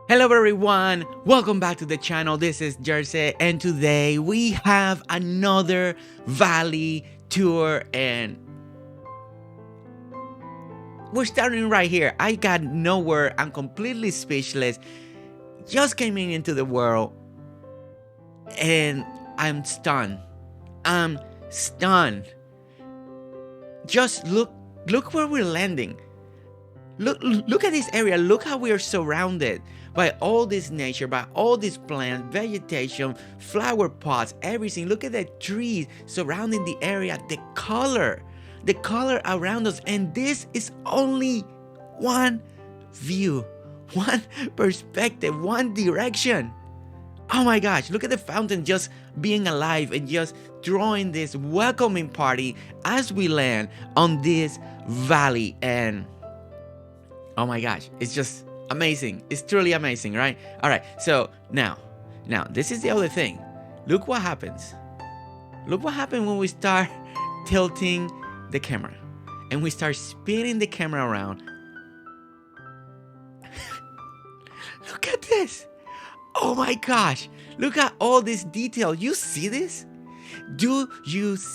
Hello everyone, welcome back to the channel. This is Jersey and today we have another valley tour and we're starting right here. I got nowhere, I'm completely speechless. Just came into the world and I'm stunned. I'm stunned. Just look where we're landing. Look at this area. Look how we are surrounded by all this nature, by all these plants, vegetation, flower pots, everything. Look at the trees surrounding the area, the color around us. And this is only one view, one perspective, one direction. Oh my gosh, look at the fountain just being alive and just throwing this welcoming party as we land on this valley. And oh my gosh, it's just amazing. It's truly amazing, right? All right, so now, this is the other thing. Look what happens. Look what happens when we start tilting the camera and we start spinning the camera around. Look at this. Oh my gosh, look at all this detail. You see this?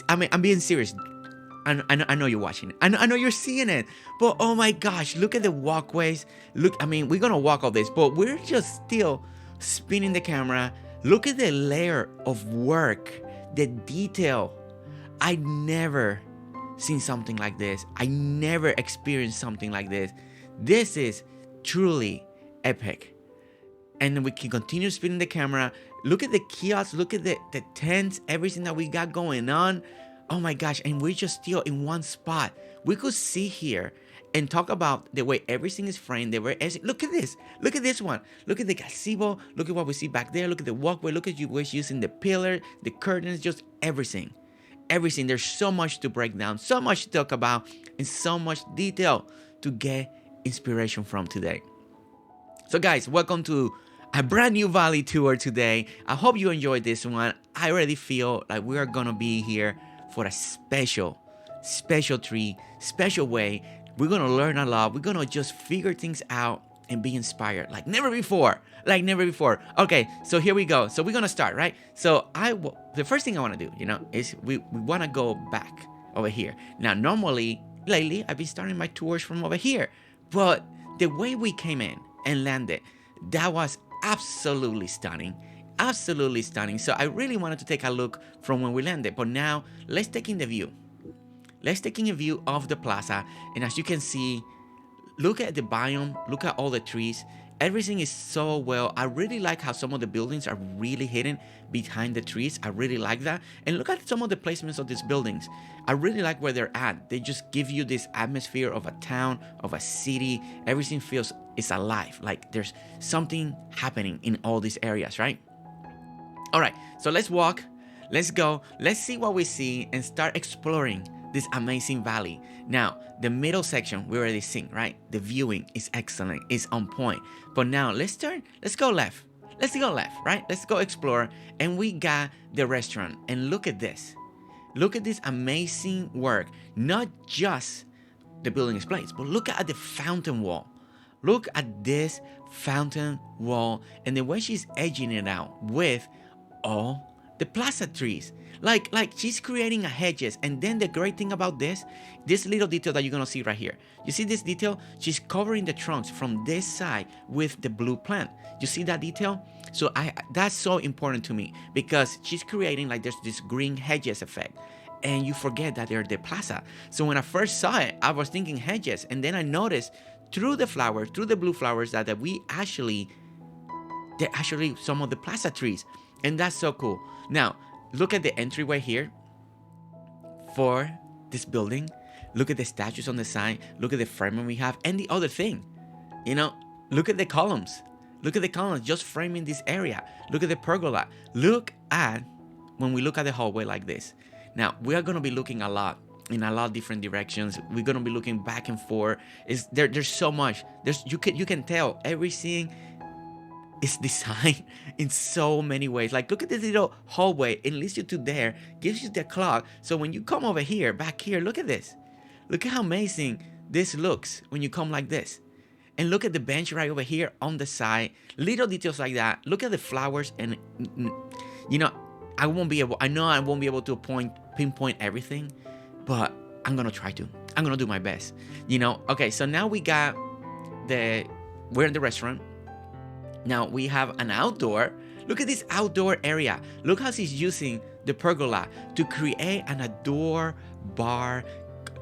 I'm being serious. I know you're watching it. I know you're seeing it. But oh my gosh, look at the walkways. Look, we're gonna walk all this, but we're just still spinning the camera. Look at the layer of work, the detail. I never seen something like this. I never experienced something like this. This is truly epic. And we can continue spinning the camera. Look at the kiosks, look at the tents, everything that we got going on. Oh my gosh, and we're just still in one spot. We could see here and talk about the way everything is framed. Look at this one. Look at the gazebo. Look at what we see back there. Look at the walkway. Look at you guys using the pillar, the curtains, just everything. Everything. There's so much to break down, so much to talk about, and so much detail to get inspiration from today. So guys, welcome to a brand new valley tour today. I hope you enjoyed this one. I already feel like we are gonna be here for a special treat, special way. We're gonna learn a lot. We're gonna just figure things out and be inspired like never before. Okay, so here we go. So we're gonna start, right? So the first thing I want to do, is we want to go back over here. Now, normally, lately, I've been starting my tours from over here, but the way we came in and landed, that was absolutely stunning. Absolutely stunning. So I really wanted to take a look from when we landed. But now let's take in the view. Let's take in a view of the plaza. And as you can see, look at the biome. Look at all the trees. Everything is so well. I really like how some of the buildings are really hidden behind the trees. I really like that. And look at some of the placements of these buildings. I really like where they're at. They just give you this atmosphere of a town, of a city. Everything feels it's alive. Like there's something happening in all these areas, right? All right, so let's walk, let's go, let's see what we see and start exploring this amazing valley. Now, the middle section we already seen, right? The viewing is excellent, it's on point. But now let's go left. Let's go left, right? Let's go explore. And we got the restaurant. And look at this. Look at this amazing work. Not just the building is placed, but look at the fountain wall. Look at this fountain wall and the way she's edging it out with all the plaza trees. Like she's creating a hedges. And then the great thing about this little detail that you're gonna see right here. You see this detail? She's covering the trunks from this side with the blue plant. You see that detail? So that's so important to me because she's creating like there's this green hedges effect. And you forget that they're the plaza. So when I first saw it, I was thinking hedges. And then I noticed through the flowers, through the blue flowers, that they're actually some of the plaza trees. And that's so cool. Now, look at the entryway here for this building. Look at the statues on the side. Look at the framing we have. And the other thing, look at the columns. Look at the columns just framing this area. Look at the pergola. Look at when we look at the hallway like this. Now, we are going to be looking a lot in a lot of different directions. We're going to be looking back and forth. There's so much. You can tell everything is designed in so many ways. Like, look at this little hallway. It leads you to there, gives you the clock. So when you come over here, back here, look at this. Look at how amazing this looks when you come like this. And look at the bench right over here on the side. Little details like that. Look at the flowers. And, you know, I know I won't be able to pinpoint everything. But I'm going to try to. I'm going to do my best. You know, okay, so now we're in the restaurant. Now we have an outdoor. Look at this outdoor area. Look how she's using the pergola to create an outdoor bar,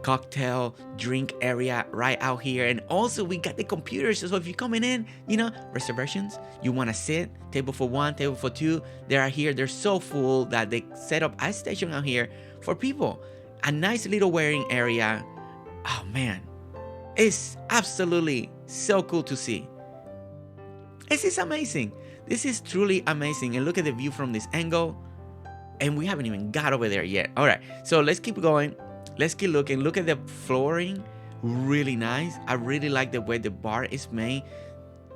cocktail, drink area right out here. And also we got the computers. So if you're coming in, you know, reservations, you want to sit, table for one, table for two, they are here. They're so full that they set up a station out here for people. A nice little wearing area. Oh man, it's absolutely so cool to see. This is amazing. This is truly amazing. And look at the view from this angle. And we haven't even got over there yet. All right, so let's keep going. Let's keep looking. Look at the flooring. Really nice. I really like the way the bar is made.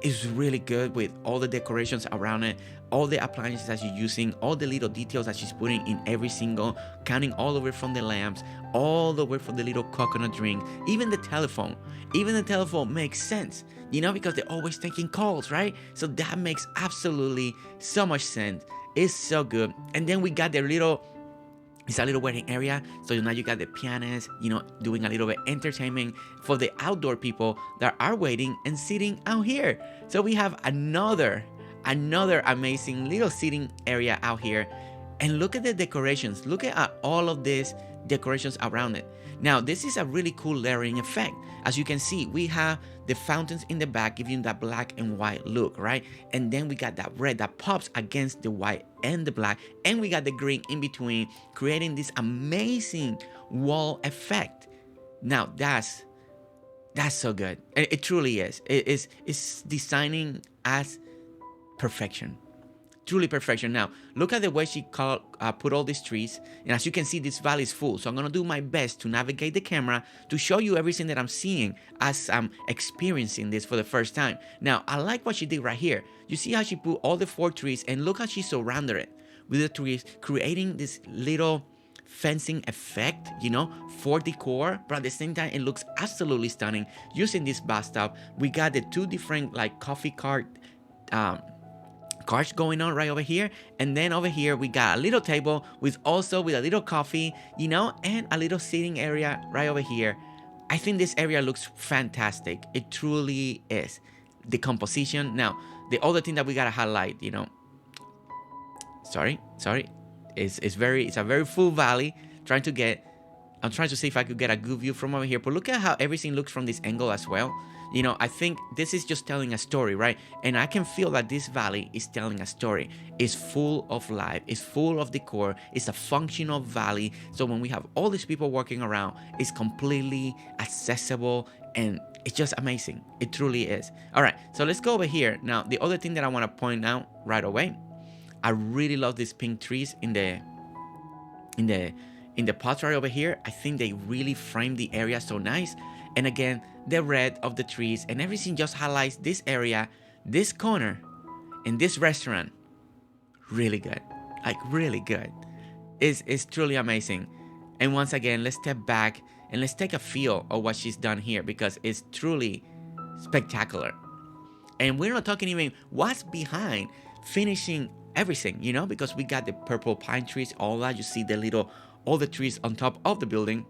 It's really good with all the decorations around it, all the appliances that she's using, all the little details that she's putting in every single, counting all the way from the lamps, all the way from the little coconut drink, even the telephone. Even the telephone makes sense, you know, because they're always taking calls, right? So that makes absolutely so much sense. It's so good. And then we got it's a little waiting area. So now you got the pianist, you know, doing a little bit entertainment for the outdoor people that are waiting and sitting out here. So we have another amazing little sitting area out here. And look at the decorations. Look at all of these decorations around it. Now, this is a really cool layering effect. As you can see, we have the fountains in the back giving that black and white look, right? And then we got that red that pops against the white and the black. And we got the green in between, creating this amazing wall effect. Now, that's so good. It truly is. It's designing as perfection. Truly perfection. Now, look at the way she put all these trees. And as you can see, this valley is full. So I'm going to do my best to navigate the camera to show you everything that I'm seeing as I'm experiencing this for the first time. Now, I like what she did right here. You see how she put all the 4 trees and look how she surrounded it with the trees, creating this little fencing effect, you know, for decor. But at the same time, it looks absolutely stunning using this bathtub. We got the 2 different like coffee cart cards going on right over here, and then over here we got a little table with a little coffee, you know, and a little sitting area right over here. I think this area looks fantastic. It truly is. The composition. Now, the other thing that we gotta highlight, you know, sorry, it's a very full valley. I'm trying to see if I could get a good view from over here, but look at how everything looks from this angle as well. You know, I think this is just telling a story, right? And I can feel that this valley is telling a story. It's full of life. It's full of decor. It's a functional valley. So when we have all these people walking around, it's completely accessible and it's just amazing. It truly is. All right, so let's go over here. Now, the other thing that I want to point out right away, I really love these pink trees in the pots right over here. I think they really frame the area so nice. And again, the red of the trees and everything just highlights this area, this corner, and this restaurant. Really good. Like, really good. It's truly amazing. And once again, let's step back and let's take a feel of what she's done here because it's truly spectacular. And we're not talking even what's behind finishing everything, you know, because we got the purple pine trees, all that. You see all the trees on top of the building,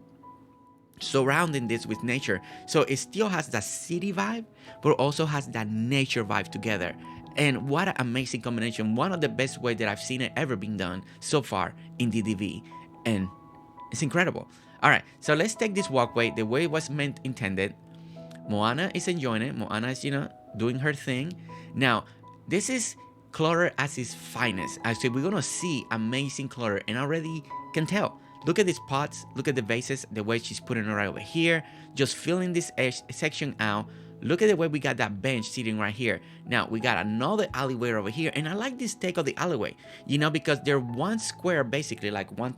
surrounding this with nature. So it still has that city vibe, but also has that nature vibe together. And what an amazing combination. One of the best ways that I've seen it ever being done so far in DDV. And it's incredible. All right, so let's take this walkway the way it was intended. Moana is enjoying it. Moana is, you know, doing her thing. Now, this is clutter at its finest. Actually, we're going to see amazing clutter, and I already can tell. Look at these pots, look at the vases, the way she's putting it right over here, just filling this section out. Look at the way we got that bench sitting right here. Now, we got another alleyway over here, and I like this take of the alleyway, you know, because they're one square, basically, like one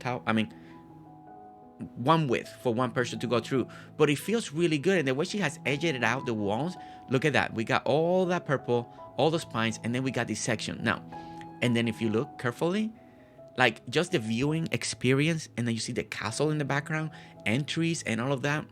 width for one person to go through, but it feels really good. And the way she has edged it out, the walls, look at that. We got all that purple, all those pines, and then we got this section. Now, and then if you look carefully, like just the viewing experience, and then you see the castle in the background and trees and all of that.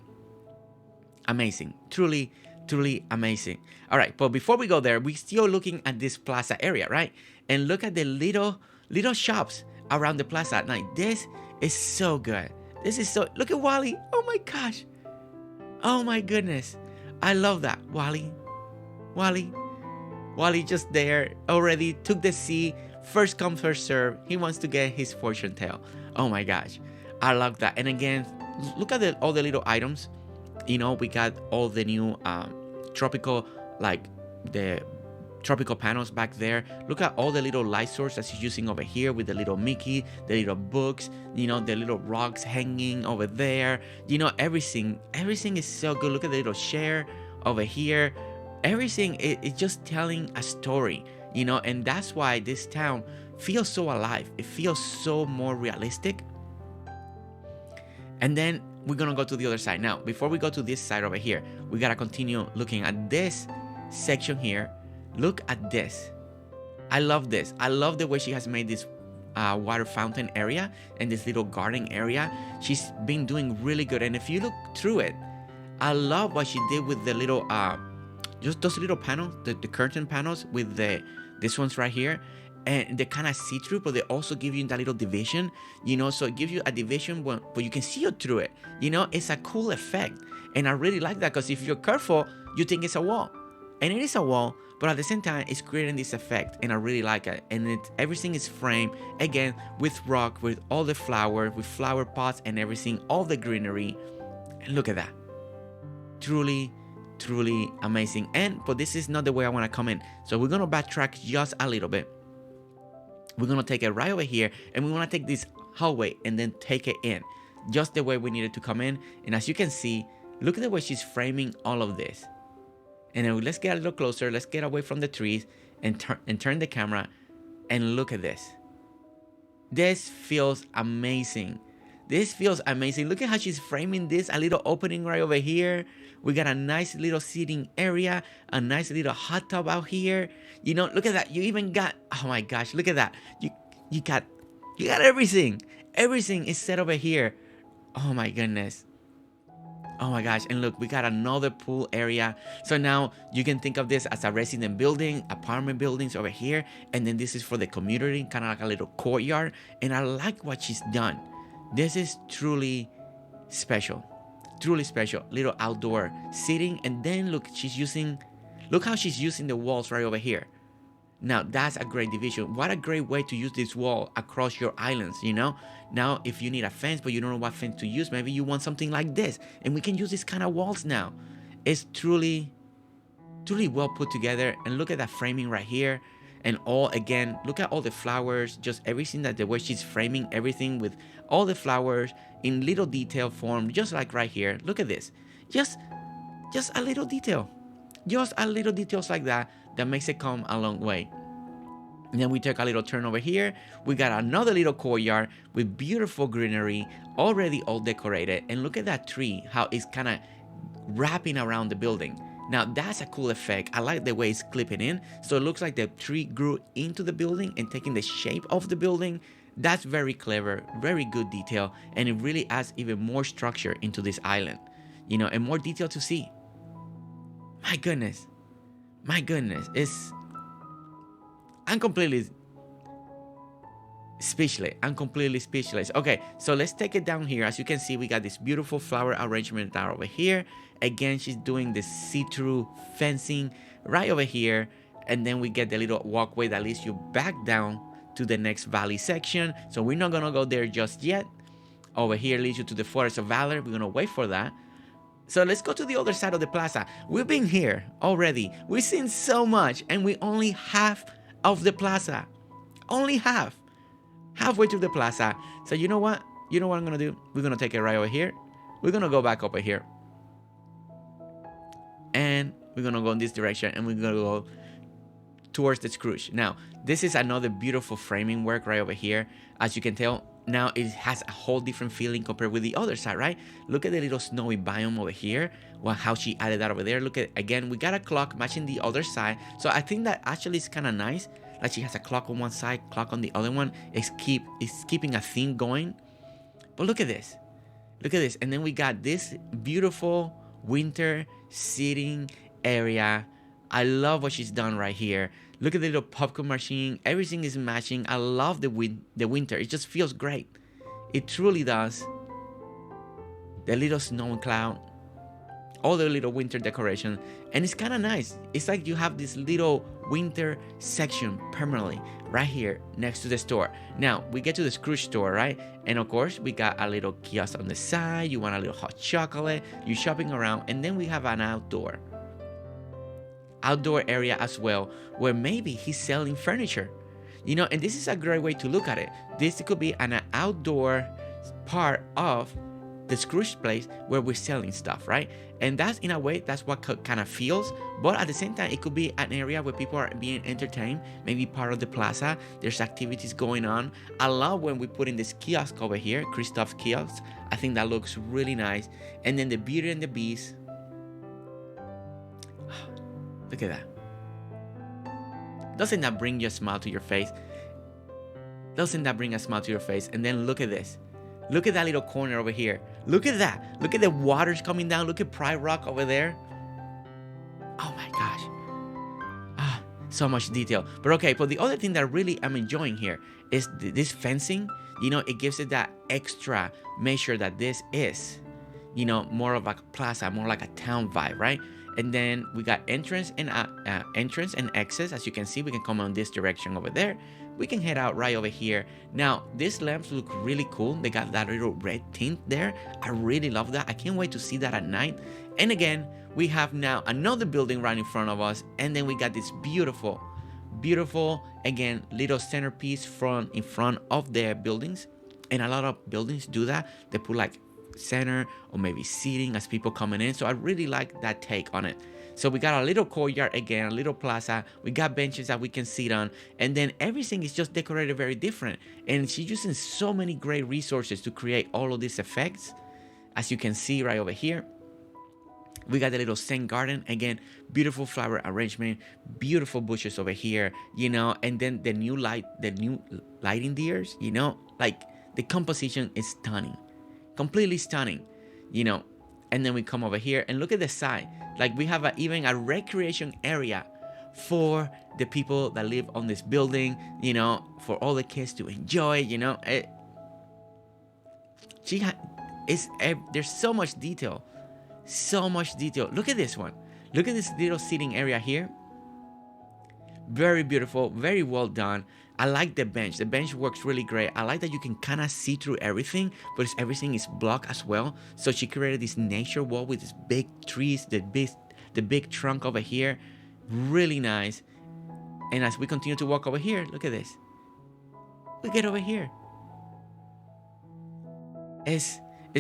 Amazing. Truly Truly amazing. All right, but before we go there, we still looking at this plaza area, right? And look at the little shops around the plaza at night. This is so good. This is so. Look at Wally. Oh my gosh. Oh my goodness. I love that. Wally. Wally just there already took the sea. First come, first serve. He wants to get his fortune tale. Oh my gosh. I love that. And again, look at all the little items. You know, we got all the new tropical, like the tropical panels back there. Look at all the little light source that she's using over here with the little Mickey, the little books, you know, the little rocks hanging over there. You know, everything is so good. Look at the little chair over here. Everything is just telling a story, you know, and that's why this town feels so alive. It feels so more realistic. And then we're gonna go to the other side. Now, before we go to this side over here, we gotta continue looking at this section here. Look at this. I love this. I love the way she has made this water fountain area and this little garden area. She's been doing really good. And if you look through it, I love what she did with the little just those little panels, the curtain panels with this ones right here, and they kind of see-through, but they also give you that little division, you know, so it gives you a division, but you can see it through it, you know. It's a cool effect, and I really like that, because if you're careful, you think it's a wall, and it is a wall, but at the same time, it's creating this effect, and I really like it. And everything is framed, again, with rock, with all the flowers, with flower pots and everything, all the greenery, and look at that. Truly amazing. But this is not the way I want to come in, so we're gonna backtrack just a little bit. We're gonna take it right over here, and we want to take this hallway and then take it in just the way we needed to come in. And as you can see, look at the way she's framing all of this. And then let's get a little closer. Let's get away from the trees and turn the camera and look at this. This feels amazing. Look at how she's framing this. A little opening right over here. We got a nice little seating area, a nice little hot tub out here. You know, look at that. You even got, oh my gosh, look at that. You got everything. Everything is set over here. Oh my goodness. Oh my gosh. And look, we got another pool area. So now you can think of this as a resident building, apartment buildings over here. And then this is for the community, kind of like a little courtyard. And I like what she's done. This is truly special. Truly special. Little outdoor seating. And then look how she's using the walls right over here. Now that's a great division. What a great way to use this wall across your islands, you know. Now if you need a fence but you don't know what fence to use, maybe you want something like this, and we can use this kind of walls now. It's truly well put together. And look at that framing right here. And again, look at all the flowers, just everything, that the way she's framing everything with all the flowers in little detail form, just like right here. Look at this. Just a little detail. Just a little details like that makes it come a long way. And then we take a little turn over here. We got another little courtyard with beautiful greenery, already all decorated. And look at that tree, how it's kind of wrapping around the building. Now that's a cool effect. I like the way it's clipping in. So it looks like the tree grew into the building and taking the shape of the building. That's very clever, very good detail. And it really adds even more structure into this island, you know, and more detail to see. My goodness. I'm completely speechless. Okay, so let's take it down here. As you can see, we got this beautiful flower arrangement down over here. Again, she's doing the see-through fencing right over here. And then we get the little walkway that leads you back down to the next valley section. So we're not gonna go there just yet. Over here leads you to the Forest of Valor. We're gonna wait for that. So let's go to the other side of the plaza. We've been here already. We've seen so much, and we only half of the plaza. Only half. Halfway through the plaza. So you know what? I'm gonna do? We're gonna take it right over here. We're gonna go back over here. And we're gonna go in this direction, and we're gonna go towards the Scrooge. Now, this is another beautiful framing work right over here. As you can tell, now it has a whole different feeling compared with the other side, right? Look at the little snowy biome over here. Well, how she added that over there. Look at, again, we got a clock matching the other side. So I think that actually is kind of nice. Like she has a clock on one side, clock on the other one. It's keeping a theme going. But look at this. Look at this. And then we got this beautiful winter seating area. I love what she's done right here. Look at the little popcorn machine. Everything is matching. I love the winter. It just feels great. It truly does. The little snow cloud, all the little winter decoration, and it's kind of nice. It's like you have this little winter section permanently right here next to the store. Now we get to the Scrooge store, right? And of course we got a little kiosk on the side. You want a little hot chocolate, you're shopping around, and then we have an outdoor area as well, where maybe he's selling furniture, and this is a great way to look at it. This could be an outdoor part of the Scrooge place where we're selling stuff, right? And that's, in a way, that's what kind of feels. But at the same time, it could be an area where people are being entertained, maybe part of the plaza. There's activities going on. I love when we put in this kiosk over here, Christoph's kiosk. I think that looks really nice. And then the Beauty and the Beast. Look at that. Doesn't that bring you a smile to your face? Doesn't that bring a smile to your face? And then look at this. Look at that little corner over here. Look at that. Look at the waters coming down. Look at Pride Rock over there. Oh my gosh. So much detail. But okay, but the other thing that really I'm enjoying here is this fencing. It gives it that extra measure that this is, more of a plaza, more like a town vibe, right? And then we got entrance and exits. As you can see, we can come on this direction over there. We can head out right over here. Now, these lamps look really cool. They got that little red tint there. I really love that. I can't wait to see that at night. And again, we have now another building right in front of us. And then we got this beautiful, again, little centerpiece in front of their buildings. And a lot of buildings do that. They put like center or maybe seating as people coming in. So I really like that take on it. So we got a little courtyard again, a little plaza. We got benches that we can sit on, and then everything is just decorated very different. And she's using so many great resources to create all of these effects. As you can see right over here, we got the little Zen garden again, beautiful flower arrangement, beautiful bushes over here, and then the new lighting deers, like the composition is stunning. Completely stunning, and then we come over here and look at the side. Like we have even a recreation area for the people that live on this building, for all the kids to enjoy, there's so much detail. Look at this one. Look at this little seating area here. Very beautiful, very well done. I like the bench. The bench works really great. I like that you can kind of see through everything, but everything is blocked as well. So she created this nature wall with these big trees, the big trunk over here. Really nice. And as we continue to walk over here, look at this. We get over here. It's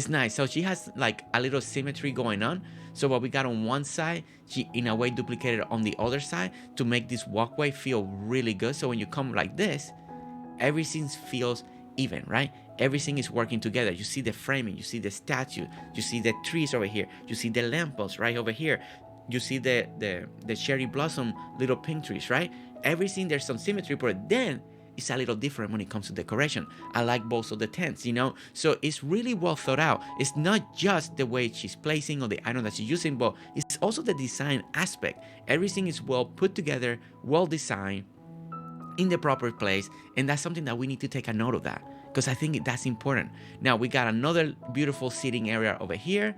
nice. So she has like a little symmetry going on. So what we got on one side, she in a way duplicated on the other side to make this walkway feel really good. So when you come like this, everything feels even, right? Everything is working together. You see the framing, you see the statue, you see the trees over here, you see the lampposts right over here, you see the cherry blossom little pink trees, right? Everything, there's some symmetry, but then it's a little different when it comes to decoration. I like both of the tents, so it's really well thought out. It's not just the way she's placing or the item that she's using, but it's also the design aspect. Everything is well put together, well designed, in the proper place, and that's something that we need to take a note of that, because I think that's important. Now we got another beautiful seating area over here.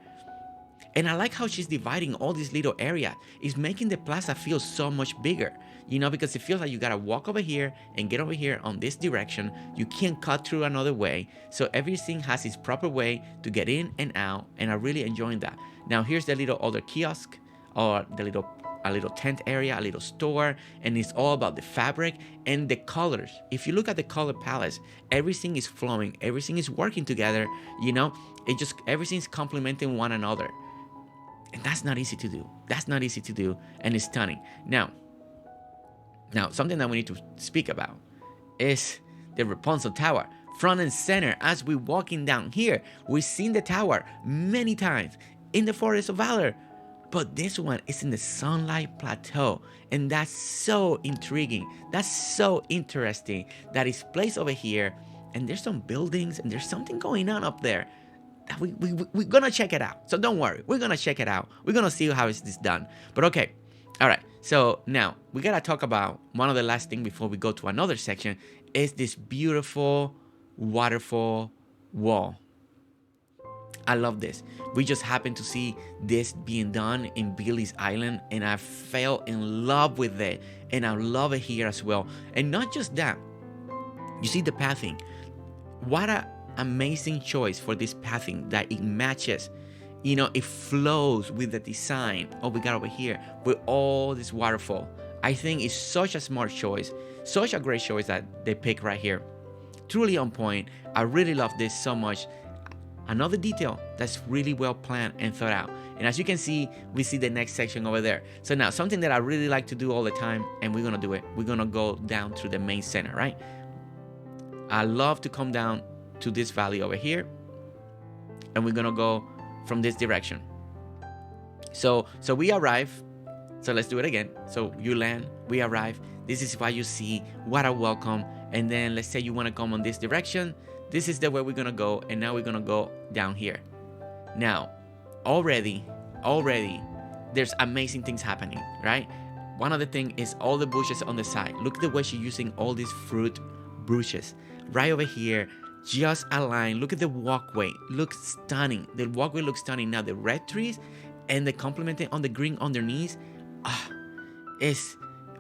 And I like how she's dividing all these little areas. It's making the plaza feel so much bigger, because it feels like you gotta walk over here and get over here on this direction. You can't cut through another way. So everything has its proper way to get in and out, and I'm really enjoying that. Now here's the little other kiosk, or a little tent area, a little store, and it's all about the fabric and the colors. If you look at the color palettes, everything is flowing, everything is working together, everything's complementing one another. And that's not easy to do. And it's stunning. Now, something that we need to speak about is the Rapunzel Tower. Front and center, as we're walking down here, we've seen the tower many times in the Forest of Valor. But this one is in the Sunlit Plateau. And that's so intriguing. That's so interesting that it's placed over here. And there's some buildings and there's something going on up there. we're gonna check it out. So don't worry, we're gonna check it out. We're gonna see how is this done. But okay, all right. So now we gotta talk about one of the last thing before we go to another section is this beautiful waterfall wall. I love this. We just happened to see this being done in Billy's Island, and I fell in love with it, and I love it here as well. And not just that, you see the pathing. What a amazing choice for this pathing that it matches. You know, it flows with the design we got over here with all this waterfall. I think it's such a smart choice, such a great choice that they pick right here. Truly on point. I really love this so much. Another detail that's really well planned and thought out. And as you can see, we see the next section over there. So now something that I really like to do all the time, and we're gonna do it. We're gonna go down through the main center, right? I love to come down to this valley over here, and we're gonna go from this direction. So we arrive. So let's do it again. So you land, we arrive. This is what you see. What a welcome. And then let's say you want to come on this direction. This is the way we're gonna go, and now we're gonna go down here. Now, already, there's amazing things happening, right? One of the things is all the bushes on the side. Look at the way she's using all these fruit bushes right over here, just aligned. Look at the walkway. Looks stunning. The walkway looks stunning. Now the red trees and the complementing on the green underneath, is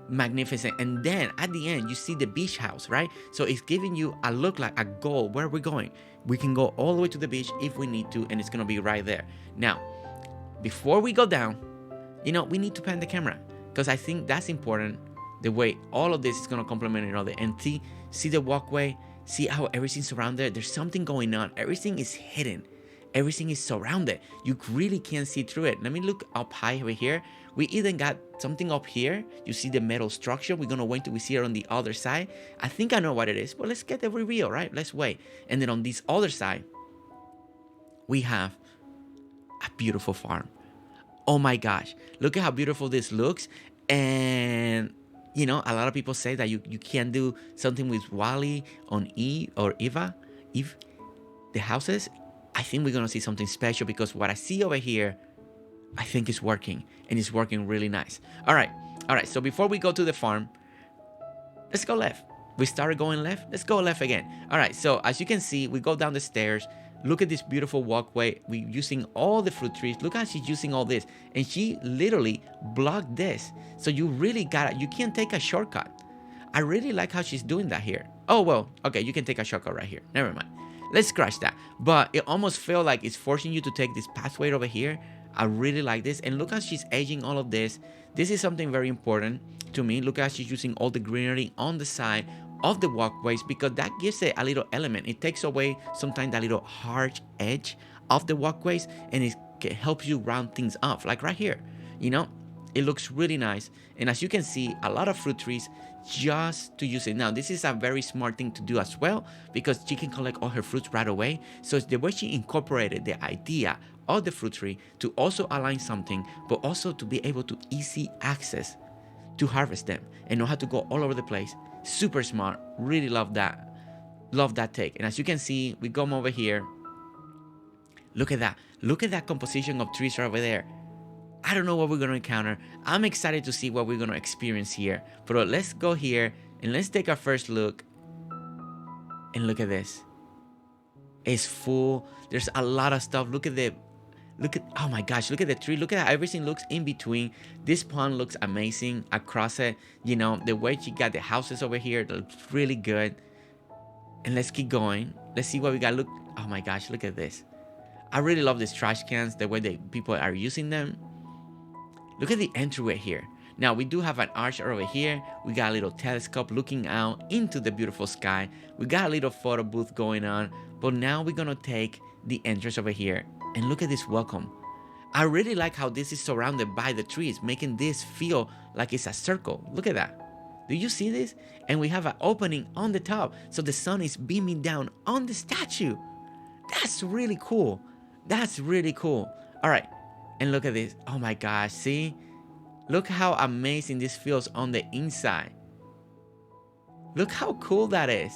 magnificent. And then at the end you see the beach house, right? So it's giving you a look like a goal. Where are we going? We can go all the way to the beach if we need to, and it's gonna be right there. Now before we go down, you know, we need to pan the camera, because I think that's important, the way all of this is gonna complement each other. And see the walkway, see how everything's surrounded. There's something going on. Everything is hidden, everything is surrounded. You really can't see through it. Let me look up high over here. We even got something up here. You see the metal structure. We're gonna wait till we see it on the other side. I think I know what it is, but let's get the reveal, right? Let's wait. And then on this other side, we have a beautiful farm. Oh my gosh, look at how beautiful this looks. And you know, a lot of people say that you can't do something with Wally on Eve, the houses. I think we're gonna see something special, because what I see over here, I think is working, and it's working really nice. All right. So before we go to the farm, let's go left. We started going left. Let's go left again. All right. So as you can see, we go down the stairs. Look at this beautiful walkway. We're using all the fruit trees. Look how she's using all this, and she literally blocked this. So you really you can't take a shortcut. I really like how she's doing that here. Oh well, okay, you can take a shortcut right here. Never mind. Let's scratch that. But it almost feels like it's forcing you to take this pathway over here. I really like this. And look how she's aging all of this. This is something very important to me. Look how she's using all the greenery on the side of the walkways, because that gives it a little element. It takes away sometimes that little harsh edge of the walkways, and it helps you round things off. Like right here, you know, it looks really nice. And as you can see, a lot of fruit trees just to use it. Now, this is a very smart thing to do as well, because she can collect all her fruits right away. So it's the way she incorporated the idea of the fruit tree to also align something, but also to be able to easy access to harvest them and know how to go all over the place. Super smart. Really love that. Love that take. And as you can see, we come over here. Look at that. Look at that composition of trees right over there. I don't know what we're going to encounter. I'm excited to see what we're going to experience here. But let's go here and let's take our first look. And look at this. It's full. There's a lot of stuff. Oh my gosh, look at the tree. Look at how everything looks in between. This pond looks amazing across it. You know, the way she got the houses over here, that looks really good. And let's keep going. Let's see what we got. Look, oh my gosh, look at this. I really love these trash cans, the way that people are using them. Look at the entryway here. Now, we do have an arch over here. We got a little telescope looking out into the beautiful sky. We got a little photo booth going on. But now we're going to take the entrance over here. And look at this welcome. I really like how this is surrounded by the trees, making this feel like it's a circle. Look at that. Do you see this? And we have an opening on the top, so the sun is beaming down on the statue. That's really cool. That's really cool. All right. And look at this. Oh my gosh. See? Look how amazing this feels on the inside. Look how cool that is.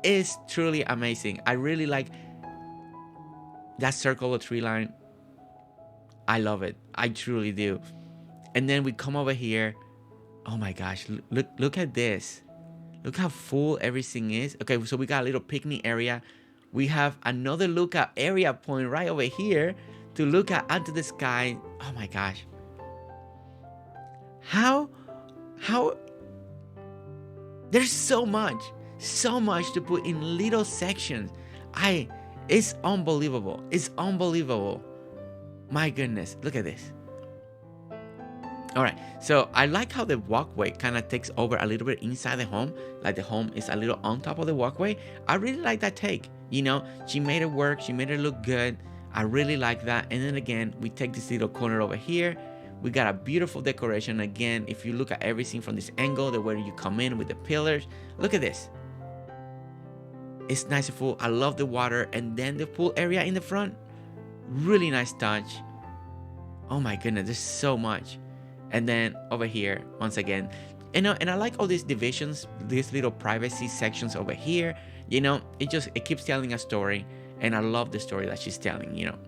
It's truly amazing. I really like That circular tree line, I love it. I truly do. And then we come over here. Oh my gosh, look at this. Look how full everything is. Okay, so we got a little picnic area. We have another lookout area point right over here to look at onto the sky. Oh my gosh. How there's so much to put in little sections. It's unbelievable. It's unbelievable. My goodness, look at this. All right, so I like how the walkway kind of takes over a little bit inside the home, like the home is a little on top of the walkway. I really like that take. You know, she made it work. She made it look good. I really like that. And then again, we take this little corner over here. We got a beautiful decoration. Again, if you look at everything from this angle, the way you come in with the pillars, look at this. It's nice and full. I love the water. And then the pool area in the front, really nice touch. Oh my goodness, there's so much. And then over here, once again, and I like all these divisions, these little privacy sections over here. You know, it keeps telling a story, and I love the story that she's telling, you know.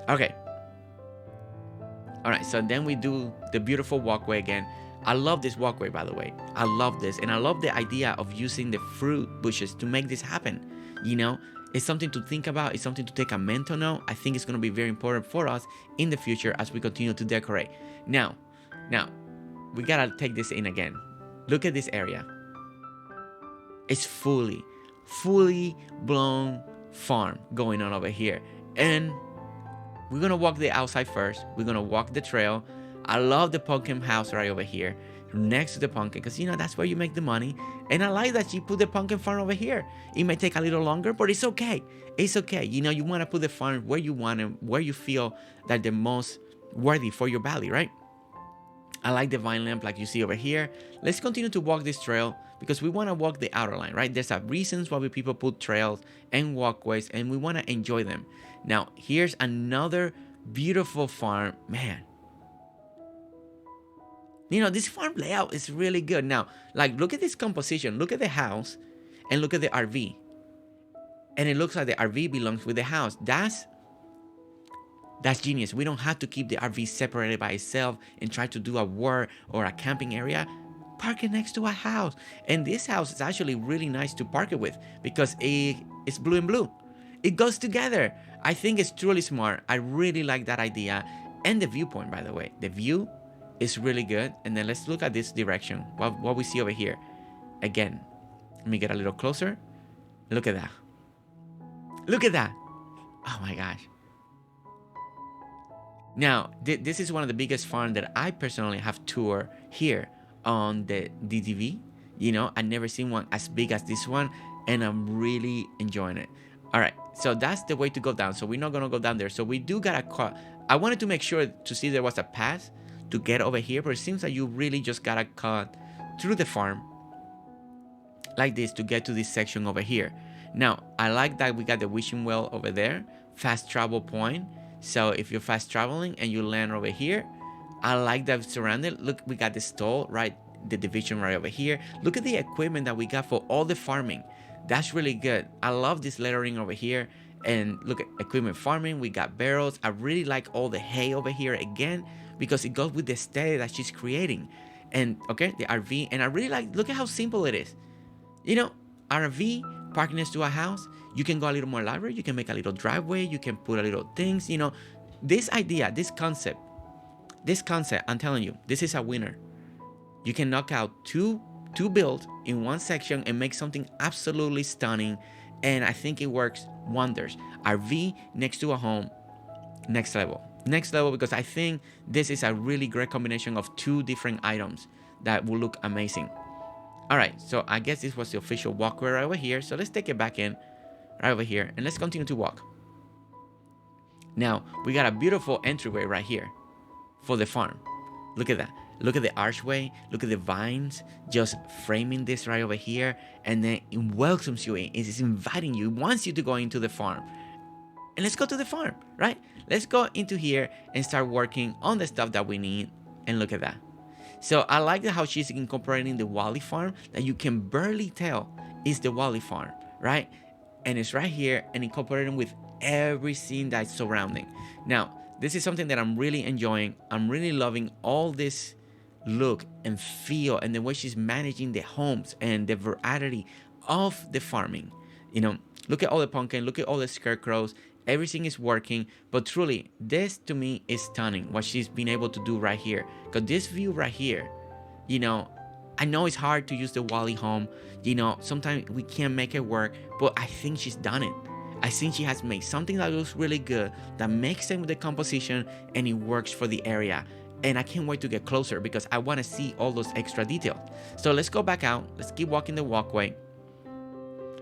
Okay. All right, so then we do the beautiful walkway again. I love this walkway, by the way. I love this, and I love the idea of using the fruit bushes to make this happen. You know, it's something to think about. It's something to take a mental note. I think it's going to be very important for us in the future as we continue to decorate. Now, we gotta take this in again. Look at this area. It's fully blown farm going on over here. And we're gonna walk the outside first. We're gonna walk the trail. I love the pumpkin house right over here, next to the pumpkin, because, you know, that's where you make the money. And I like that she put the pumpkin farm over here. It may take a little longer, but it's okay. It's okay. You know, you want to put the farm where you want it, where you feel that the most worthy for your valley, right? I like the vine lamp like you see over here. Let's continue to walk this trail because we want to walk the outer line, right? There's a reasons why people put trails and walkways, and we want to enjoy them. Now, here's another beautiful farm. Man, you know, this farm layout is really good. Now, like, look at this composition. Look at the house and look at the RV. And it looks like the RV belongs with the house. That's genius. We don't have to keep the RV separated by itself and try to do a work or a camping area. Park it next to a house. And this house is actually really nice to park it with because it's blue and blue. It goes together. I think it's truly smart. I really like that idea. And the viewpoint, by the way. The view is really good. And then let's look at this direction. What we see over here. Again, let me get a little closer. Look at that. Look at that. Oh my gosh. Now, this is one of the biggest farms that I personally have toured here on the DTV. You know, I've never seen one as big as this one, and I'm really enjoying it. All right, so that's the way to go down. So we're not going to go down there. So we do got a cut. I wanted to make sure to see there was a path to get over here, but it seems like you really just got to cut through the farm like this to get to this section over here. Now, I like that we got the wishing well over there, fast travel point. So if you're fast traveling and you land over here, I like that surrounded. Look, we got the stall, right? The division right over here. Look at the equipment that we got for all the farming. That's really good. I love this lettering over here. And look at equipment farming. We got barrels. I really like all the hay over here again because it goes with the aesthetic that she's creating. And okay, the RV. And I really like, look at how simple it is. You know, RV, parking next to a house. You can go a little more elaborate. You can make a little driveway. You can put a little things, you know. This idea, this concept, I'm telling you, this is a winner. You can knock out two builds in one section and make something absolutely stunning. And I think it works wonders. RV next to a home, next level. Next level, because I think this is a really great combination of two different items that will look amazing. All right, so I guess this was the official walkway right over here. So let's take it back in. Right over here, and let's continue to walk. Now, we got a beautiful entryway right here for the farm. Look at that. Look at the archway. Look at the vines just framing this right over here. And then it welcomes you in. It is inviting you. It wants you to go into the farm. And let's go to the farm, right? Let's go into here and start working on the stuff that we need. And look at that. So I like how she's incorporating the Wally farm that you can barely tell is the Wally farm, right? And it's right here and incorporating with everything that's surrounding. Now, this is something that I'm really enjoying. I'm really loving all this look and feel and the way she's managing the homes and the variety of the farming. You know, look at all the pumpkin, look at all the scarecrows. Everything is working, but truly, this to me is stunning what she's been able to do right here. Because this view right here, you know, I know it's hard to use the Wally home. You know, sometimes we can't make it work, but I think she's done it. I think she has made something that looks really good, that makes sense with the composition, and it works for the area. And I can't wait to get closer because I want to see all those extra details. So let's go back out. Let's keep walking the walkway.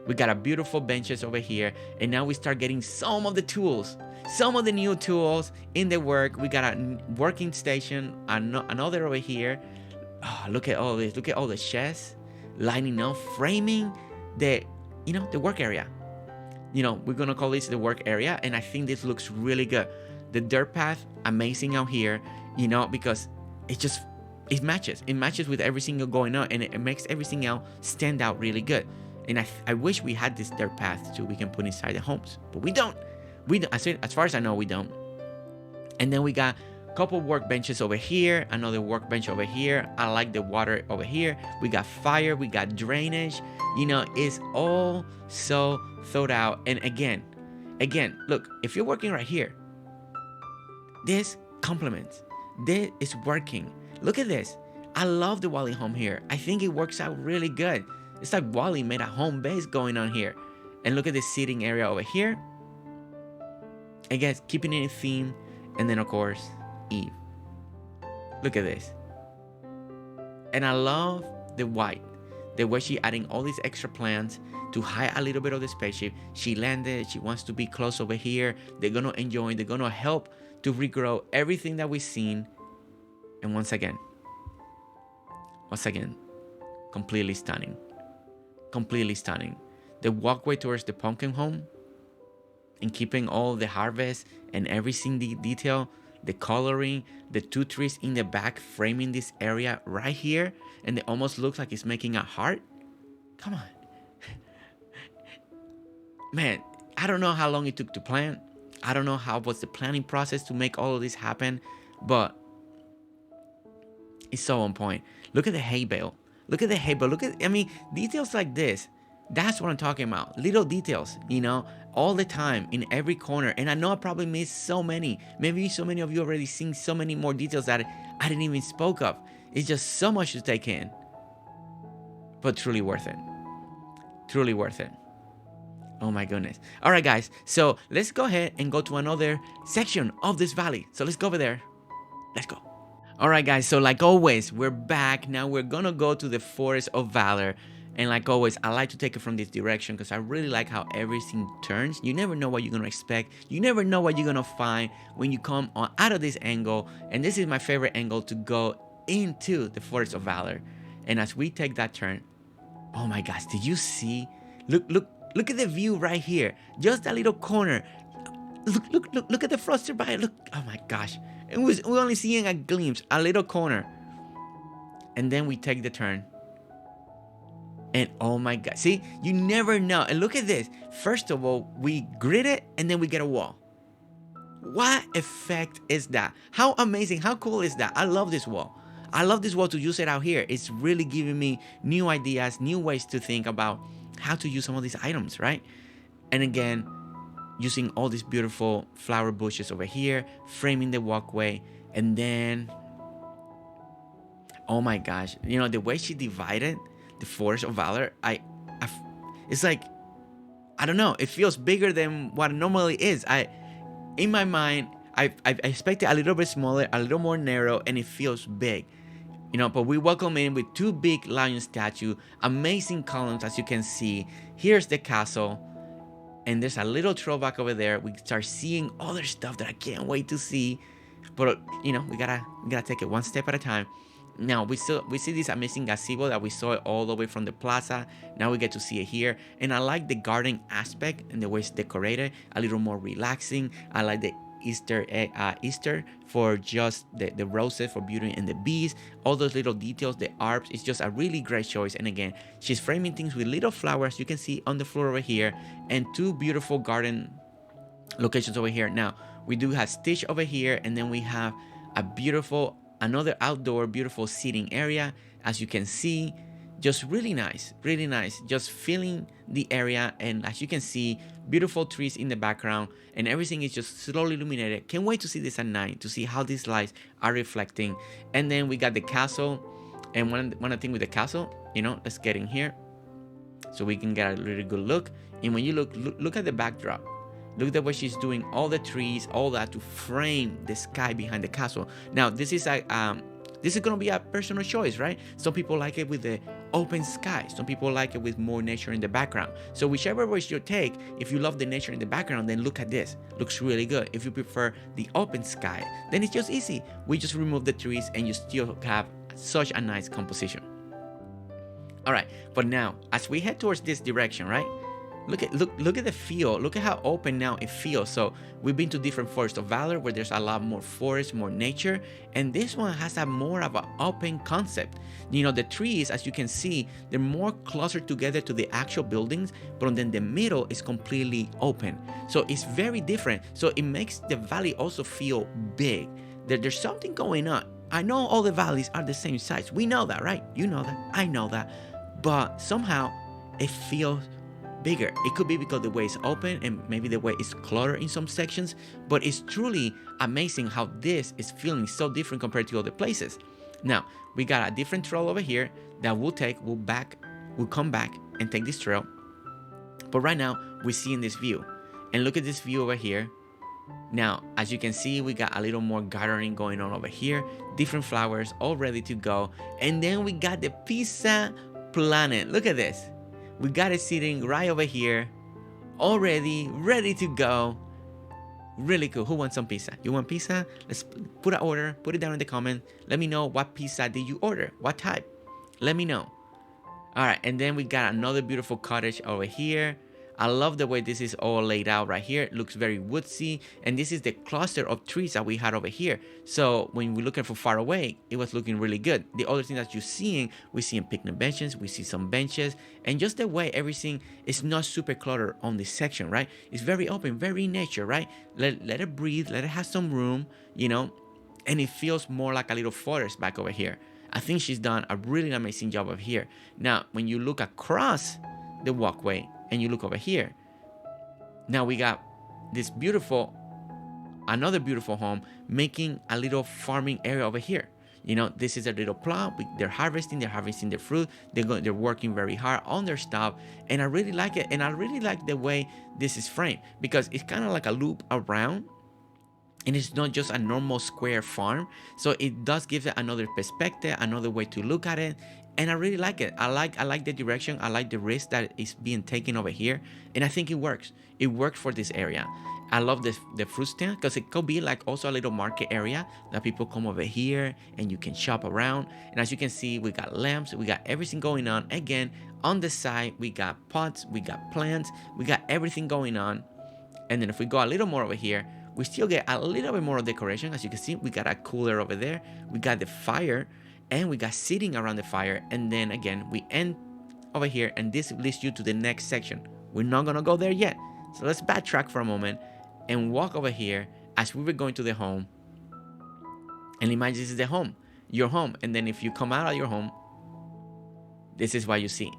We got a beautiful benches over here, and now we start getting some of the tools, some of the new tools in the work. We got a working station, another over here. Oh, look at all this. Look at all the chairs lining up, framing the, you know, the work area. You know, we're gonna call this the work area, and I think this looks really good. The dirt path, amazing out here, you know, because it matches with everything going on, and it makes everything else stand out really good. And I wish we had this dirt path too we can put inside the homes, but we don't. As far as I know, we don't. And then we got a couple workbenches over here, another workbench over here. I like the water over here. We got fire, we got drainage. You know, it's all so thought out. And again, look, if you're working right here, this complements. This is working. Look at this. I love the Wally home here. I think it works out really good. It's like Wally made a home base going on here. And look at the seating area over here. I guess keeping it in theme. And then of course, Eve. Look at this. And I love the white. The way she adding all these extra plants to hide a little bit of the spaceship. She landed. She wants to be close over here. They're going to enjoy. They're going to help to regrow everything that we've seen. And once again, completely stunning. Completely stunning. The walkway towards the pumpkin home and keeping all the harvest and everything, the detail, the coloring, the two trees in the back framing this area right here, and it almost looks like it's making a heart. Come on. Man, I don't know how long it took to plan. I don't know how was the planning process to make all of this happen, but it's so on point. Look at the hay bale. Look at the hay bale. Details like this. That's what I'm talking about. Little details, you know, all the time in every corner. And I know I probably missed so many. Maybe so many of you already seen so many more details that I didn't even spoke of. It's just so much to take in. But truly worth it. Truly worth it. Oh my goodness. All right, guys. So let's go ahead and go to another section of this valley. So let's go over there. Let's go. All right, guys. So like always, we're back. Now we're going to go to the Forest of Valor. And like always, I like to take it from this direction because I really like how everything turns. You never know what you're going to expect. You never know what you're going to find when you come on out of this angle. And this is my favorite angle to go into the Forest of Valor. And as we take that turn, oh my gosh, did you see? Look at the view right here. Just that little corner. Look at the frosted by. Look, oh my gosh. We're only seeing a glimpse, a little corner. And then we take the turn. And oh my God, see, you never know. And look at this. First of all, we grid it and then we get a wall. What effect is that? How amazing, how cool is that? I love this wall. I love this wall to use it out here. It's really giving me new ideas, new ways to think about how to use some of these items, right? And again, using all these beautiful flower bushes over here, framing the walkway, and then, oh my gosh, you know, the way she divided the Forest of Valor, it's like, I don't know, it feels bigger than what it normally is. In my mind, I expect it a little bit smaller, a little more narrow, and it feels big. You know, but we welcome in with two big lion statue, amazing columns as you can see. Here's the castle, and there's a little throwback over there. We start seeing other stuff that I can't wait to see. But you know, we gotta take it one step at a time. Now we see this amazing gazebo that we saw it all the way from the plaza. Now we get to see it here, and I like the garden aspect and the way it's decorated, a little more relaxing. I like the Easter for just the roses for beauty and the bees, all those little details, the arbs. It's just a really great choice. And again, she's framing things with little flowers you can see on the floor over here, and two beautiful garden locations over here. Now we do have Stitch over here, and then we have a beautiful, another outdoor beautiful seating area. As you can see, just really nice, just feeling the area. And as you can see, beautiful trees in the background, and everything is just slowly illuminated. Can't wait to see this at night, to see how these lights are reflecting. And then we got the castle, and one thing with the castle, you know, let's get in here so we can get a really good look. And when you look at the backdrop, look at what she's doing, all the trees, all that to frame the sky behind the castle. Now this is gonna be a personal choice, right? Some people like it with the open sky, some people like it with more nature in the background. So whichever was your take, if you love the nature in the background, then look at this, looks really good. If you prefer the open sky, then it's just easy. We just remove the trees and you still have such a nice composition. All right, but now as we head towards this direction, right, look at the feel. Look at how open now it feels. So we've been to different forests of Valor where there's a lot more forest, more nature, and this one has a more of an open concept. You know, the trees, as you can see, they're more closer together to the actual buildings, but then the middle is completely open. So it's very different. So it makes the valley also feel big. There's something going on. I know all the valleys are the same size. We know that, right? You know that. I know that. But somehow it feels bigger. It could be because the way it's open and maybe the way it's cluttered in some sections, but it's truly amazing how this is feeling so different compared to other places. Now we got a different trail over here that we'll come back and take this trail, but right now we're seeing this view, and look at this view over here. Now as you can see, we got a little more gardening going on over here, different flowers all ready to go, and then we got the pizza planet. Look at this. We got it sitting right over here, already ready to go. Really cool. Who wants some pizza? You want pizza? Let's put an order. Put it down in the comment. Let me know what pizza did you order. What type? Let me know. All right, and then we got another beautiful cottage over here. I love the way this is all laid out right here. It looks very woodsy, and this is the cluster of trees that we had over here. So when we're looking from far away, it was looking really good. The other thing that you're seeing, we're seeing picnic benches, we see some benches, and just the way everything is not super cluttered on this section, right? It's very open, very nature, right? Let it breathe, let it have some room, you know, and it feels more like a little forest back over here. I think she's done a really amazing job over here. Now, when you look across the walkway, and you look over here, now we got this another beautiful home making a little farming area over here. You know, this is a little plot. They're harvesting the fruit. They're working very hard on their stuff, and I really like it. And I really like the way this is framed, because it's kind of like a loop around, and it's not just a normal square farm. So it does give it another perspective, another way to look at it. And I really like it. I like the direction. I like the risk that is being taken over here. And I think it works. It worked for this area. I love the fruit stand, because it could be like also a little market area that people come over here and you can shop around. And as you can see, we got lamps. We got everything going on. Again, on the side, we got pots. We got plants. We got everything going on. And then if we go a little more over here, we still get a little bit more of decoration. As you can see, we got a cooler over there. We got the fire. And we got sitting around the fire. And then again, we end over here, and this leads you to the next section. We're not gonna go there yet. So let's backtrack for a moment and walk over here as we were going to the home. And imagine this is the home, your home. And then if you come out of your home, this is what you see.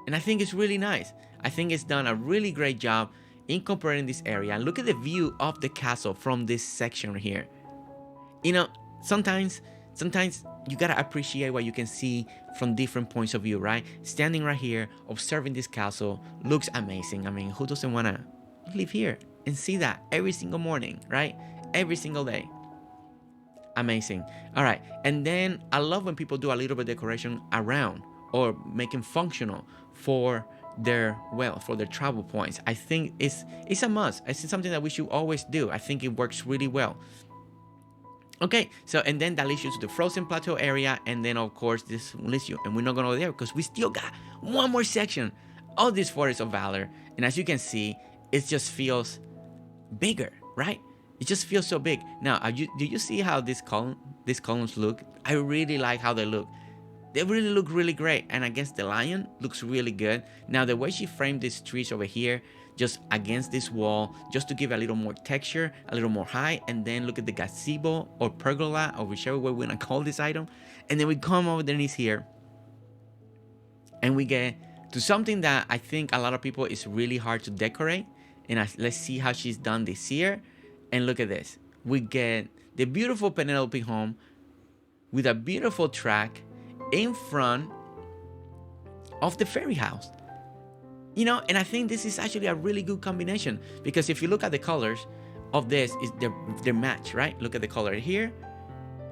And I think it's really nice. I think it's done a really great job incorporating this area. And look at the view of the castle from this section here. You know, sometimes you gotta appreciate what you can see from different points of view, right? Standing right here, observing this castle looks amazing. I mean, who doesn't wanna live here and see that every single morning, right? Every single day. Amazing. All right, and then I love when people do a little bit of decoration around or make them functional for their travel points. I think it's a must. It's something that we should always do. I think it works really well. Okay, so and then that leads you to the frozen plateau area, and then of course this leads you, and we're not gonna go there because we still got one more section of this forest of Valor. And as you can see, it just feels bigger, right? It just feels so big. Now, do you see how these columns look? I really like how they look. They really look really great, and against the lion looks really good. Now the way she framed these trees over here, just against this wall, just to give a little more texture, a little more height. And then look at the gazebo or pergola, or whichever way we want to call this item. And then we come over underneath here, and we get to something that I think a lot of people is really hard to decorate. And let's see how she's done this here. And look at this. We get the beautiful Penelope home with a beautiful track in front of the fairy house. You know, and I think this is actually a really good combination, because if you look at the colors of this, they're match, right? Look at the color here.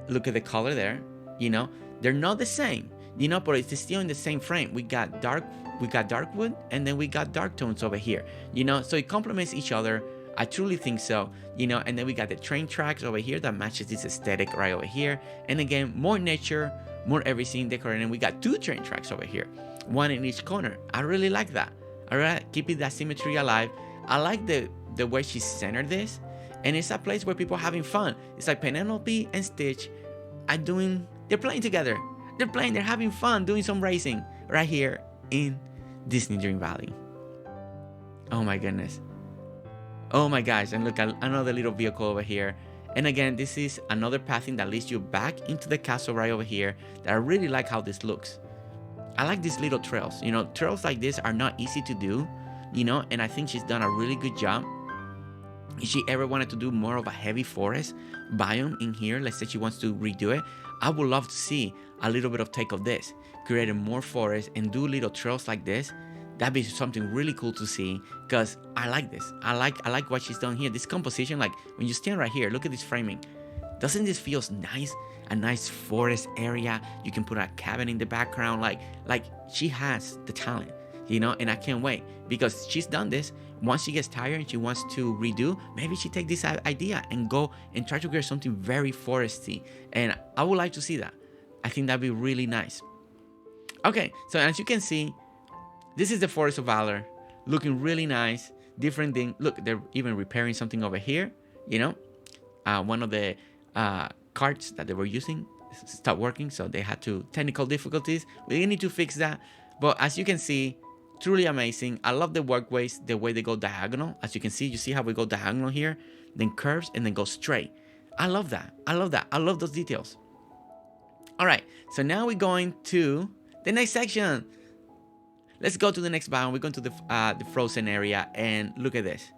Look at the color there. You know, they're not the same, you know, but it's still in the same frame. We got dark wood, and then we got dark tones over here, you know, so it complements each other. I truly think so, you know. And then we got the train tracks over here that matches this aesthetic right over here. And again, more nature, more everything decorated. And we got 2 train tracks over here, 1 in each corner. I really like that. All right, keeping that symmetry alive. I like the way she centered this, and it's a place where people are having fun. It's like Penelope and Stitch they're playing together. They're having fun, doing some racing right here in Disney Dream Valley. Oh my goodness. Oh my gosh, and look at another little vehicle over here. And again, this is another pathing that leads you back into the castle right over here. That I really like how this looks. I like these little trails. You know, trails like this are not easy to do, you know, and I think she's done a really good job. If she ever wanted to do more of a heavy forest biome in here, let's say she wants to redo it, I would love to see a little bit of take of this, creating more forest and do little trails like this. That'd be something really cool to see, because I like this. I like what she's done here. This composition, like when you stand right here, look at this framing. Doesn't this feel nice? A nice forest area. You can put a cabin in the background. Like she has the talent, you know, and I can't wait, because she's done this. Once she gets tired and she wants to redo, maybe she take this idea and go and try to create something very foresty. And I would like to see that. I think that'd be really nice. Okay, so as you can see, this is the Forest of Valor, looking really nice. Different thing. Look, they're even repairing something over here. You know, one of the carts that they were using stopped working, so they had technical difficulties. We need to fix that. But as you can see, truly amazing. I love the walkways, the way they go diagonal. As you can see, you see how we go diagonal here, then curves, and then go straight. I love that. I love those details. All right, so now we're going to the next section. Let's go to the next biome. We're going to the frozen area, and look at this.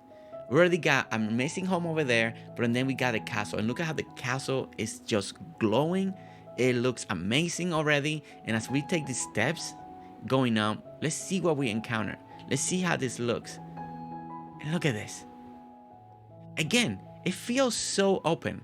We already got an amazing home over there, but then we got a castle, and look at how the castle is just glowing. It looks amazing already. And as we take these steps going up, let's see what we encounter. Let's see how this looks. And look at this. Again, it feels so open.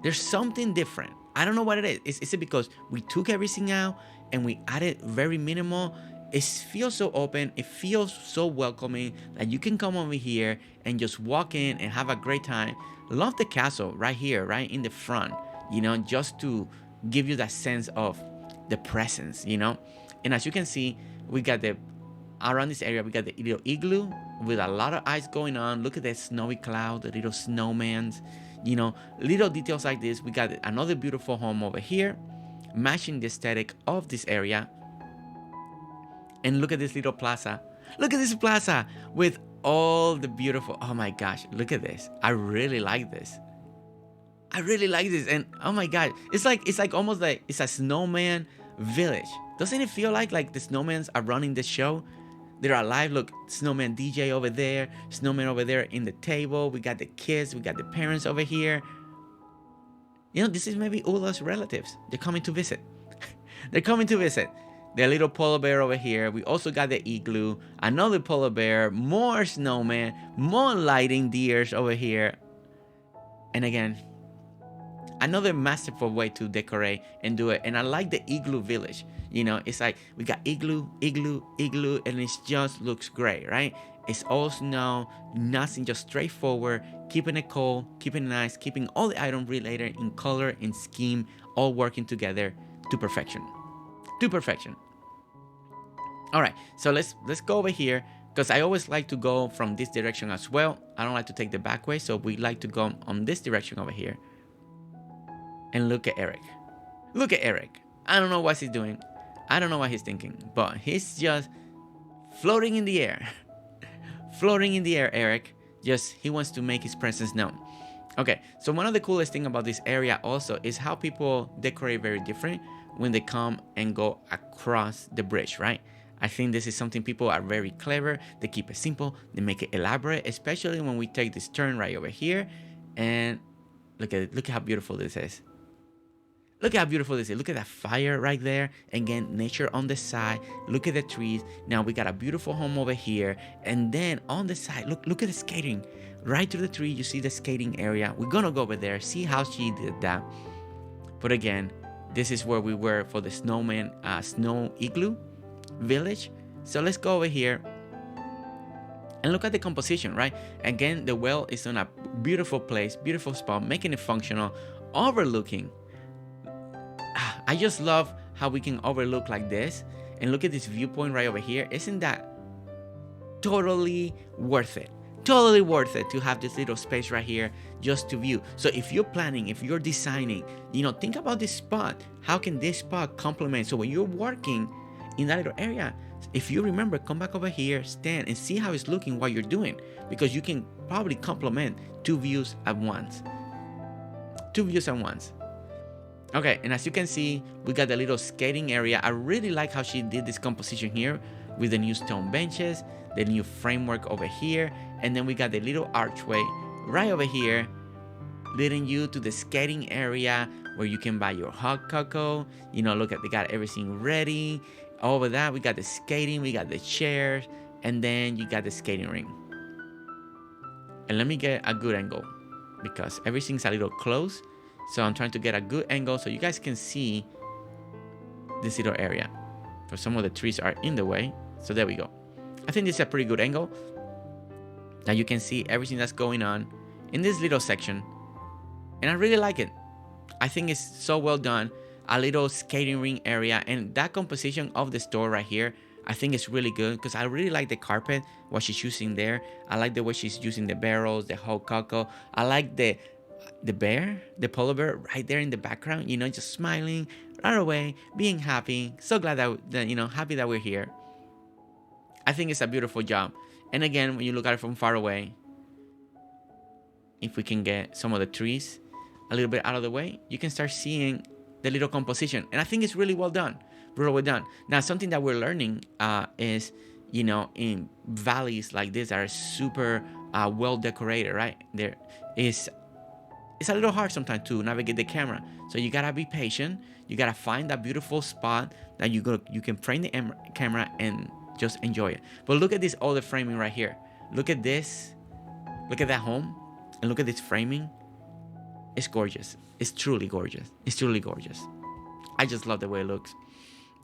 There's something different. I don't know what it is. Is it because we took everything out and we added very minimal? It feels so open. It feels so welcoming that you can come over here and just walk in and have a great time. Love the castle right here, right in the front, you know, just to give you that sense of the presence, you know. And as you can see, we got around this area, we got the little igloo with a lot of ice going on. Look at that snowy cloud, the little snowmans, you know, little details like this. We got another beautiful home over here, matching the aesthetic of this area. And look at this little plaza. Look at this plaza with all the beautiful, oh my gosh, look at this. I really like this. And oh my god, it's like almost like it's a snowman village. Doesn't it feel like the snowmans are running the show? They're alive. Look, snowman DJ over there, snowman over there in the table. We got the kids, we got the parents over here. You know, this is maybe Ula's relatives. They're coming to visit. The little polar bear over here. We also got the igloo, another polar bear, more snowman, more lighting deers over here. And again, another masterful way to decorate and do it. And I like the igloo village. You know, it's like we got igloo, and it just looks great, right? It's all snow, nothing, just straightforward, keeping it cold, keeping it nice, keeping all the items related in color and scheme, all working together to perfection. All right, so let's go over here, because I always like to go from this direction as well. I don't like to take the back way, so we like to go on this direction over here. And look at Eric. I don't know what he's doing. I don't know what he's thinking, but he's just floating in the air. floating in the air, Eric. Just, he wants to make his presence known. Okay, so one of the coolest thing about this area also is how people decorate very different when they come and go across the bridge, right? I think this is something people are very clever. They keep it simple, they make it elaborate, especially when we take this turn right over here. And look at it, look at how beautiful this is. Look at how beautiful this is. Look at that fire right there. Again, nature on the side. Look at the trees. Now we got a beautiful home over here. And then on the side, look at the skating. Right through the tree, you see the skating area. We're gonna go over there, see how she did that. But again, this is where we were for the snowman, snow igloo village. So let's go over here and look at the composition, right? Again, the well is on a beautiful place, beautiful spot, making it functional, overlooking. I just love how we can overlook like this and look at this viewpoint right over here. Isn't that totally worth it? Totally worth it to have this little space right here just to view. So if you're planning, if you're designing, think about this spot. How can this spot complement? So when you're working in that little area, if you remember, come back over here, stand and see how it's looking while you're doing, because you can probably complement two views at once. Two views at once. Okay, and as you can see, we got the little skating area. I really like how she did this composition here with the new stone benches, the new framework over here, and then we got the little archway right over here leading you to the skating area where you can buy your hot cocoa. Look at, they got everything ready. Over that, we got the skating, we got the chairs, and then you got the skating ring. And let me get a good angle because everything's a little close. So I'm trying to get a good angle so you guys can see this little area. For some of the trees are in the way. So there we go. I think this is a pretty good angle. Now you can see everything that's going on in this little section. And I really like it. I think it's so well done. A little skating ring area. And that composition of the store right here, I think it's really good because I really like the carpet, what she's using there. I like the way she's using the barrels, the hot cocoa. I like the bear, the polar bear right there in the background, just smiling right away, being happy. So glad that happy that we're here. I think it's a beautiful job. And again, when you look at it from far away, if we can get some of the trees a little bit out of the way, you can start seeing the little composition. And I think it's really well done. Really well done. Now, something that we're learning is, in valleys like this that are super well decorated, right? It's a little hard sometimes to navigate the camera. So you gotta be patient. You gotta find that beautiful spot that you can frame the camera and just enjoy it. But look at this other framing right here. Look at this. Look at that home. And look at this framing. It's gorgeous. It's truly gorgeous. It's truly gorgeous. I just love the way it looks.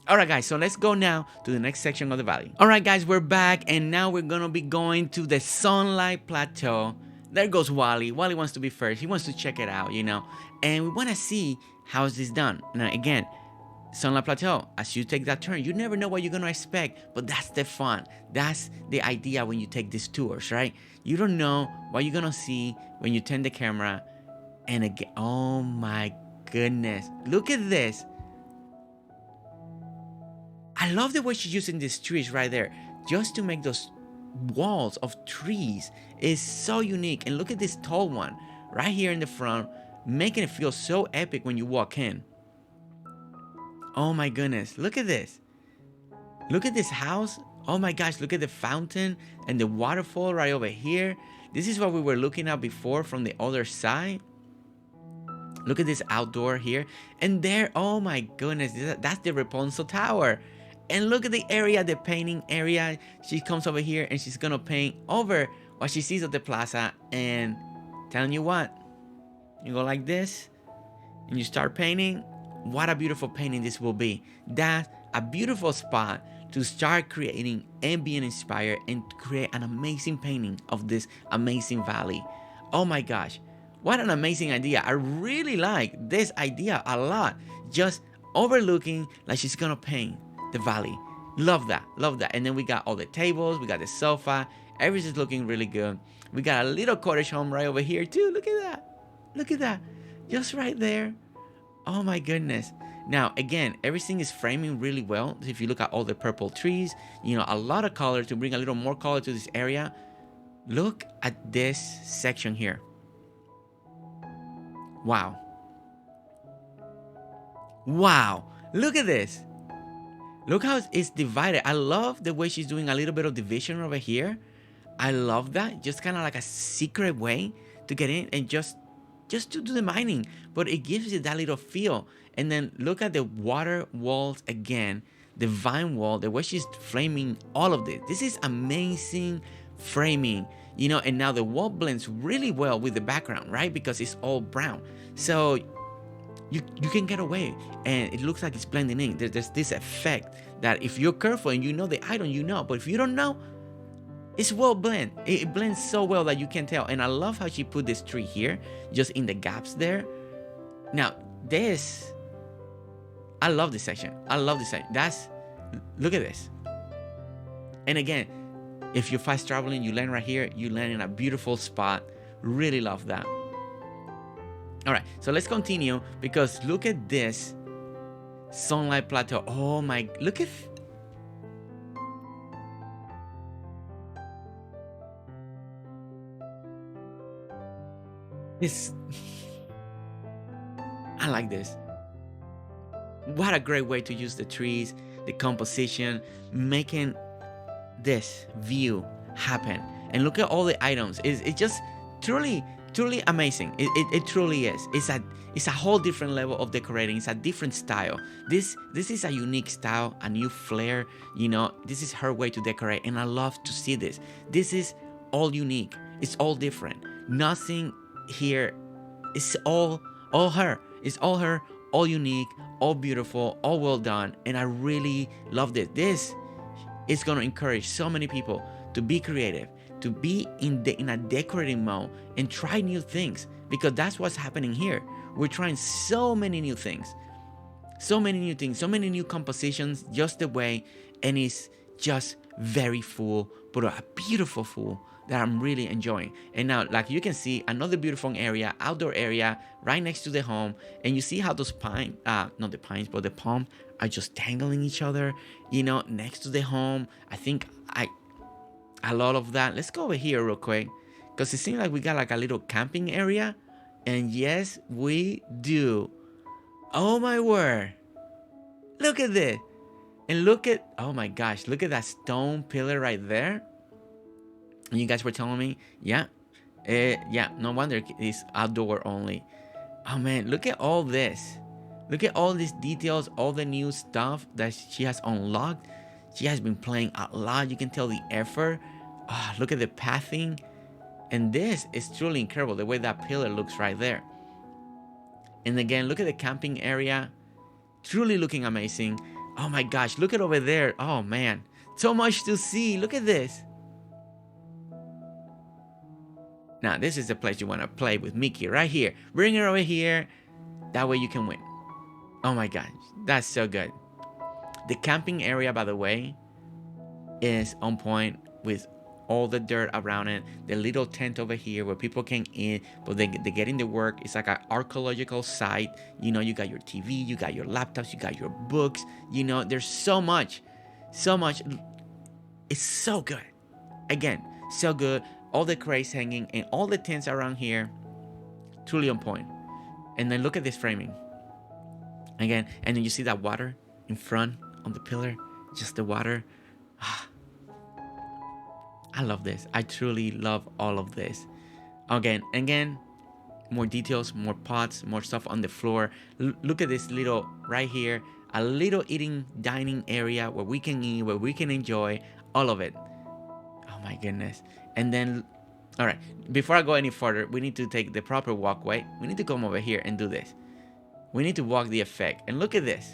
Alright guys, so let's go now to the next section of the valley. Alright guys, we're back and now we're gonna be going to the Sunlit Plateau. There goes Wally. Wally wants to be first. He wants to check it out, And we want to see how is this done. Now, again, Sunlit Plateau, as you take that turn, you never know what you're going to expect. But that's the fun. That's the idea when you take these tours, right? You don't know what you're going to see when you turn the camera. And again, oh my goodness. Look at this. I love the way she's using these trees right there. Just to make those walls of trees is so unique. And look at this tall one right here in the front, making it feel so epic when you walk in. Oh my goodness, look at this. Look at this house. Oh my gosh, look at the fountain and the waterfall right over here. This is what we were looking at before from the other side. Look at this outdoor here. And there, oh my goodness, that's the Rapunzel Tower. And look at the area, the painting area. She comes over here and she's gonna paint over what she sees of the plaza. And telling you what, you go like this and you start painting. What a beautiful painting this will be. That's a beautiful spot to start creating and being inspired and create an amazing painting of this amazing valley. Oh my gosh, what an amazing idea. I really like this idea a lot. Just overlooking like she's gonna paint the valley. Love that, love that. And then we got all the tables, we got the sofa, everything's looking really good. We got a little cottage home right over here too. Look at that, look at that, just right there. Oh my goodness. Now again, everything is framing really well. If you look at all the purple trees, a lot of color to bring a little more color to this area. Look at this section here. Wow. Wow. Look at this. Look how it's divided. I love the way she's doing a little bit of division over here. I love that. Just kind of like a secret way to get in and just to do the mining. But it gives you that little feel. And then look at the water walls again. The vine wall, the way she's framing all of this. This is amazing framing. You know, and now the wall blends really well with the background, right? Because it's all brown. So you can get away and it looks like it's blending in. There's this effect that if you're careful and you know the item, you know. But if you don't know, it's well blend. It blends so well that you can tell. And I love how she put this tree here, just in the gaps there. Now, this, I love this section. I love this section. Look at this. And again, if you're fast traveling, you land right here. You land in a beautiful spot. Really love that. All right, so let's continue because look at this Sunlit Plateau. Oh my, look at this. I like this. What a great way to use the trees, the composition, making this view happen. And look at all the items. It's just truly amazing. It truly is. It's a whole different level of decorating. It's a different style. This is a unique style, a new flair. You know, this is her way to decorate, and I love to see this. This is all unique. It's all different. Nothing here. It's all her. It's all her. All unique. All beautiful. All well done. And I really love this. This is gonna encourage so many people to be creative, to be in a decorating mode and try new things, because that's what's happening here. We're trying so many new things, so many new compositions, just the way, and it's just very full, but a beautiful full that I'm really enjoying. And now, like you can see, another beautiful area, outdoor area, right next to the home, and you see how those not the pines, but the palm are just tangling each other, you know, next to the home. I think a lot of that. Let's go over here real quick, because it seems like we got like a little camping area, and yes, we do. Oh my word, look at this. And look at, oh my gosh, look at that stone pillar right there. And you guys were telling me, yeah, no wonder it's outdoor only. Oh man, look at all this. Look at all these details, all the new stuff that she has unlocked. She has been playing a lot. You can tell the effort. Oh, look at the pathing. And this is truly incredible, the way that pillar looks right there. And again, look at the camping area. Truly looking amazing. Oh my gosh, look at over there. Oh man, so much to see. Look at this. Now, this is the place you want to play with Mickey right here. Bring her over here. That way you can win. Oh my gosh, that's so good. The camping area, by the way, is on point with all the dirt around it. The little tent over here where people can eat, but they get into work. It's like an archaeological site. You know, you got your TV, you got your laptops, you got your books. You know, there's so much. It's so good. Again, so good. All the crates hanging and all the tents around here, truly on point. And then look at this framing. Again, and then you see that water in front on the pillar, just the water. I love this. I truly love all of this. Again, more details, more pots, more stuff on the floor. Look at this little, right here, a little dining area where we can eat, where we can enjoy all of it. Oh my goodness. And then, all right, before I go any further, we need to take the proper walkway. We need to come over here and do this. We need to walk the effect. And look at this.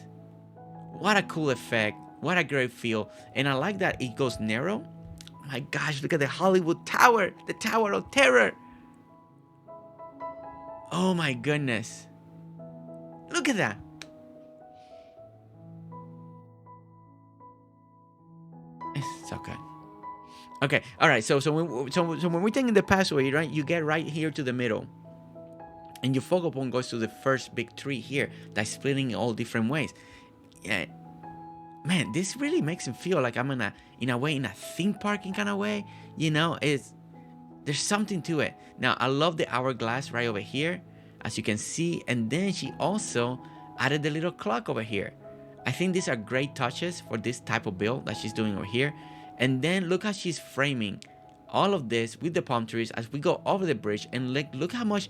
What a cool effect. What a great feel. And I like that it goes narrow. Oh my gosh, look at the Hollywood Tower. The Tower of Terror. Oh my goodness. Look at that. It's so good. Okay, all right. So when we're taking the passway, right, you get right here to the middle, and your focal point goes to the first big tree here that's splitting in all different ways. Yeah, man, this really makes me feel like I'm in a way in a theme parking kind of way. You know, There's something to it. Now, I love the hourglass right over here, as you can see. And then she also added the little clock over here. I think these are great touches for this type of build that she's doing over here. And then look how she's framing all of this with the palm trees as we go over the bridge. And look how much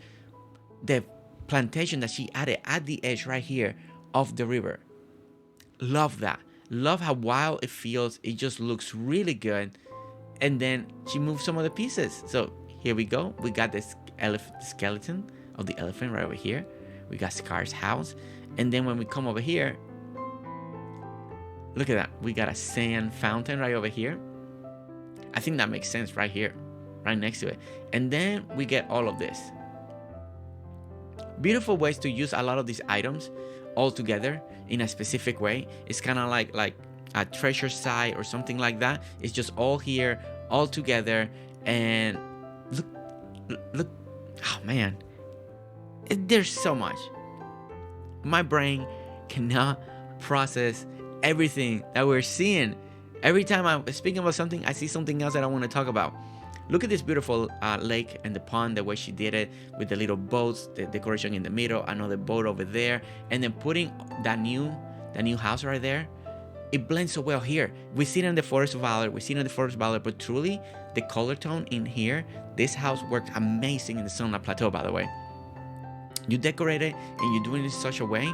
the plantation that she added at the edge right here of the river. Love that. Love how wild it feels. It just looks really good. And then she moved some of the pieces. So here we go. We got this skeleton of the elephant right over here. We got Scar's house. And then when we come over here, look at that. We got a sand fountain right over here. I think that makes sense right here, right next to it. And then we get all of this. Beautiful ways to use a lot of these items all together in a specific way. It's kind of like a treasure site or something like that. It's just all here, all together. And look, oh man, there's so much. My brain cannot process everything that we're seeing. Every time I'm speaking about something, I see something else that I want to talk about. Look at this beautiful lake and the pond, the way she did it with the little boats, the decoration in the middle, another boat over there, and then putting that new house right there. It blends so well here. We see it in the Forest of Valor. We see it in the Forest of Valor, but truly, the color tone in here, this house worked amazing in the Sunlit Plateau, by the way. You decorate it and you do it in such a way,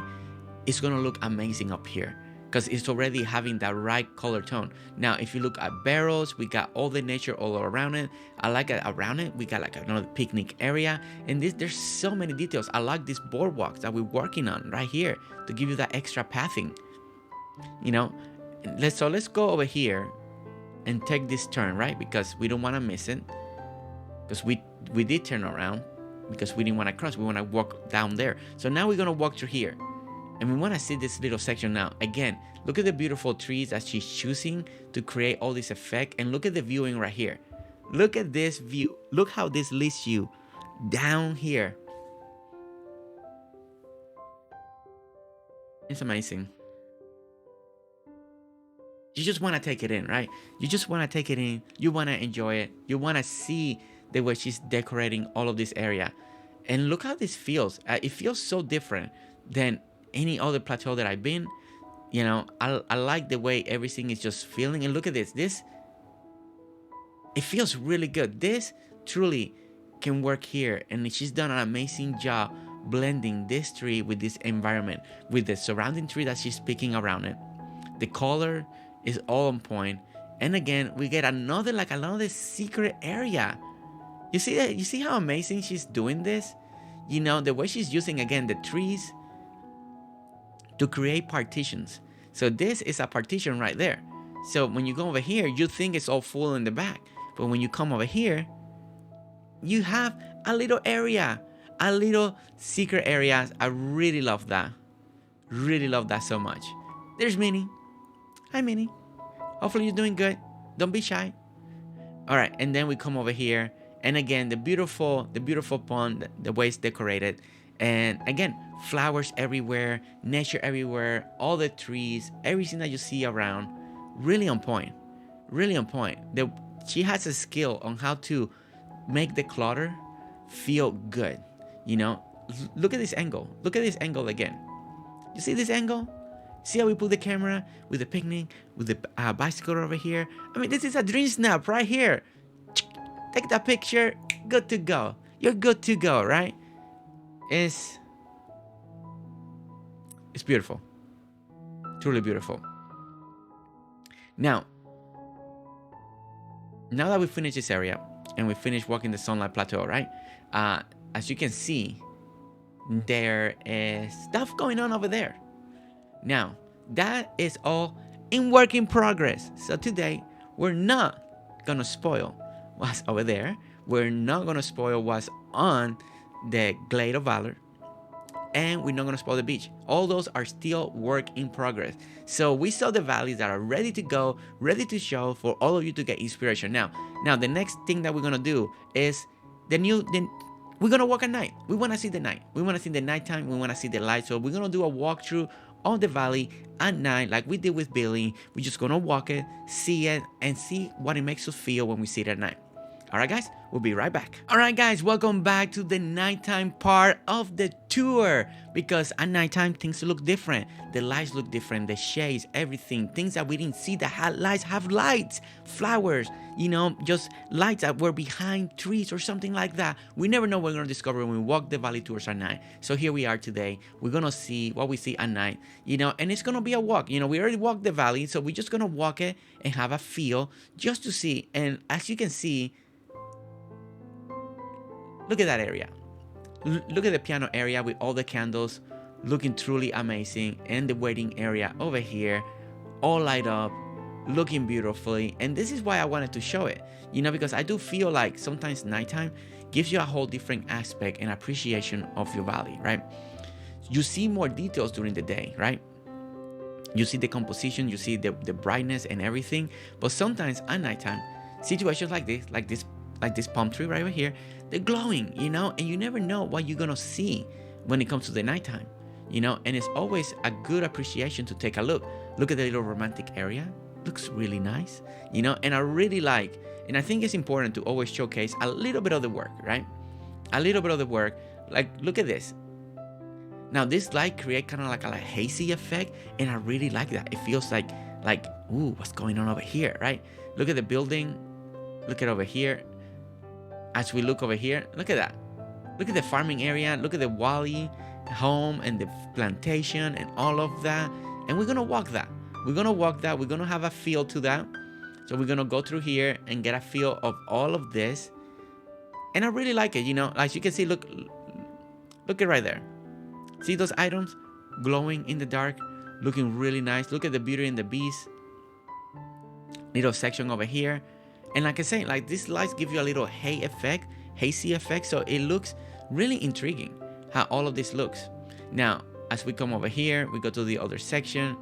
it's going to look amazing up here because it's already having that right color tone. Now, if you look at barrels, we got all the nature all around it. I like it around it. We got like another picnic area. And there's so many details. I like these boardwalks that we're working on right here to give you that extra pathing. You know, let's go over here and take this turn, right? Because we don't want to miss it. Because we did turn around because we didn't want to cross. We want to walk down there. So now we're going to walk through here. And we want to see this little section now. Again, look at the beautiful trees that she's choosing to create all this effect. And look at the viewing right here. Look at this view. Look how this leads you down here. It's amazing. You just want to take it in, right? You just want to take it in. You want to enjoy it. You want to see the way she's decorating all of this area. And look how this feels. It feels so different than any other plateau that I've been. You know, I like the way everything is just feeling. And look at this. It feels really good. This truly can work here. And she's done an amazing job blending this tree with this environment, with the surrounding tree that she's picking around it. The color is all on point. And again, we get another secret area. You see that? You see how amazing she's doing this? You know, the way she's using, again, the trees to create partitions. So this is a partition right there. So when you go over here, you think it's all full in the back. But when you come over here, you have a little area, a little secret area. I really love that. Really love that so much. There's Minnie. Hi, Minnie. Hopefully you're doing good. Don't be shy. All right, and then we come over here. And again, the beautiful pond, the way it's decorated. And again, flowers everywhere, nature everywhere, all the trees, everything that you see around, really on point. Really on point. She has a skill on how to make the clutter feel good. You know, look at this angle. Look at this angle again. You see this angle? See how we put the camera with the picnic, with the bicycle over here? I mean, this is a dream snap right here. Take that picture, good to go. You're good to go, right? It's beautiful. Truly beautiful. Now that we finished this area and we finished walking the Sunlit Plateau, right? As you can see, there is stuff going on over there. Now, that is all in work in progress. So today, we're not gonna spoil what's over there. We're not gonna spoil what's on the Glade of Valor. And we're not going to spoil the beach. All those are still work in progress. So we saw the valleys that are ready to go, ready to show for all of you to get inspiration. Now the next thing that we're going to do is we're going to walk at night. We want to see the night. We want to see the nighttime. We want to see the light. So we're going to do a walkthrough of the valley at night like we did with Billy. We're just going to walk it, see it, and see what it makes us feel when we see it at night. All right, guys, we'll be right back. All right, guys, welcome back to the nighttime part of the tour, because at nighttime things look different. The lights look different, the shades, everything, things that we didn't see that had lights have lights, flowers, just lights that were behind trees or something like that. We never know what we're going to discover when we walk the valley tours at night. So here we are today. We're going to see what we see at night, and it's going to be a walk. We already walked the valley, so we're just going to walk it and have a feel just to see. And as you can see, look at that area. Look at the piano area with all the candles, looking truly amazing. And the waiting area over here, all light up, looking beautifully. And this is why I wanted to show it, because I do feel like sometimes nighttime gives you a whole different aspect and appreciation of your valley, right? You see more details during the day, right? You see the composition, you see the brightness and everything. But sometimes at nighttime, situations like this palm tree right over here, they're glowing, and you never know what you're gonna see when it comes to the nighttime, and it's always a good appreciation to take a look. Look at the little romantic area. Looks really nice, and I really like, and I think it's important to always showcase a little bit of the work, right? A little bit of the work. Like, look at this. Now, this light create kind of like a hazy effect, and I really like that. It feels like, ooh, what's going on over here, right? Look at the building. Look at over here. As we look over here, look at that. Look at the farming area. Look at the Wally home and the plantation and all of that. And we're going to walk that. We're going to have a feel to that. So we're going to go through here and get a feel of all of this. And I really like it, As you can see, look at right there. See those items glowing in the dark, looking really nice. Look at the Beauty and the Beast. Little section over here. And like I say, these lights give you a little hazy effect. So it looks really intriguing how all of this looks. Now, as we come over here, we go to the other section.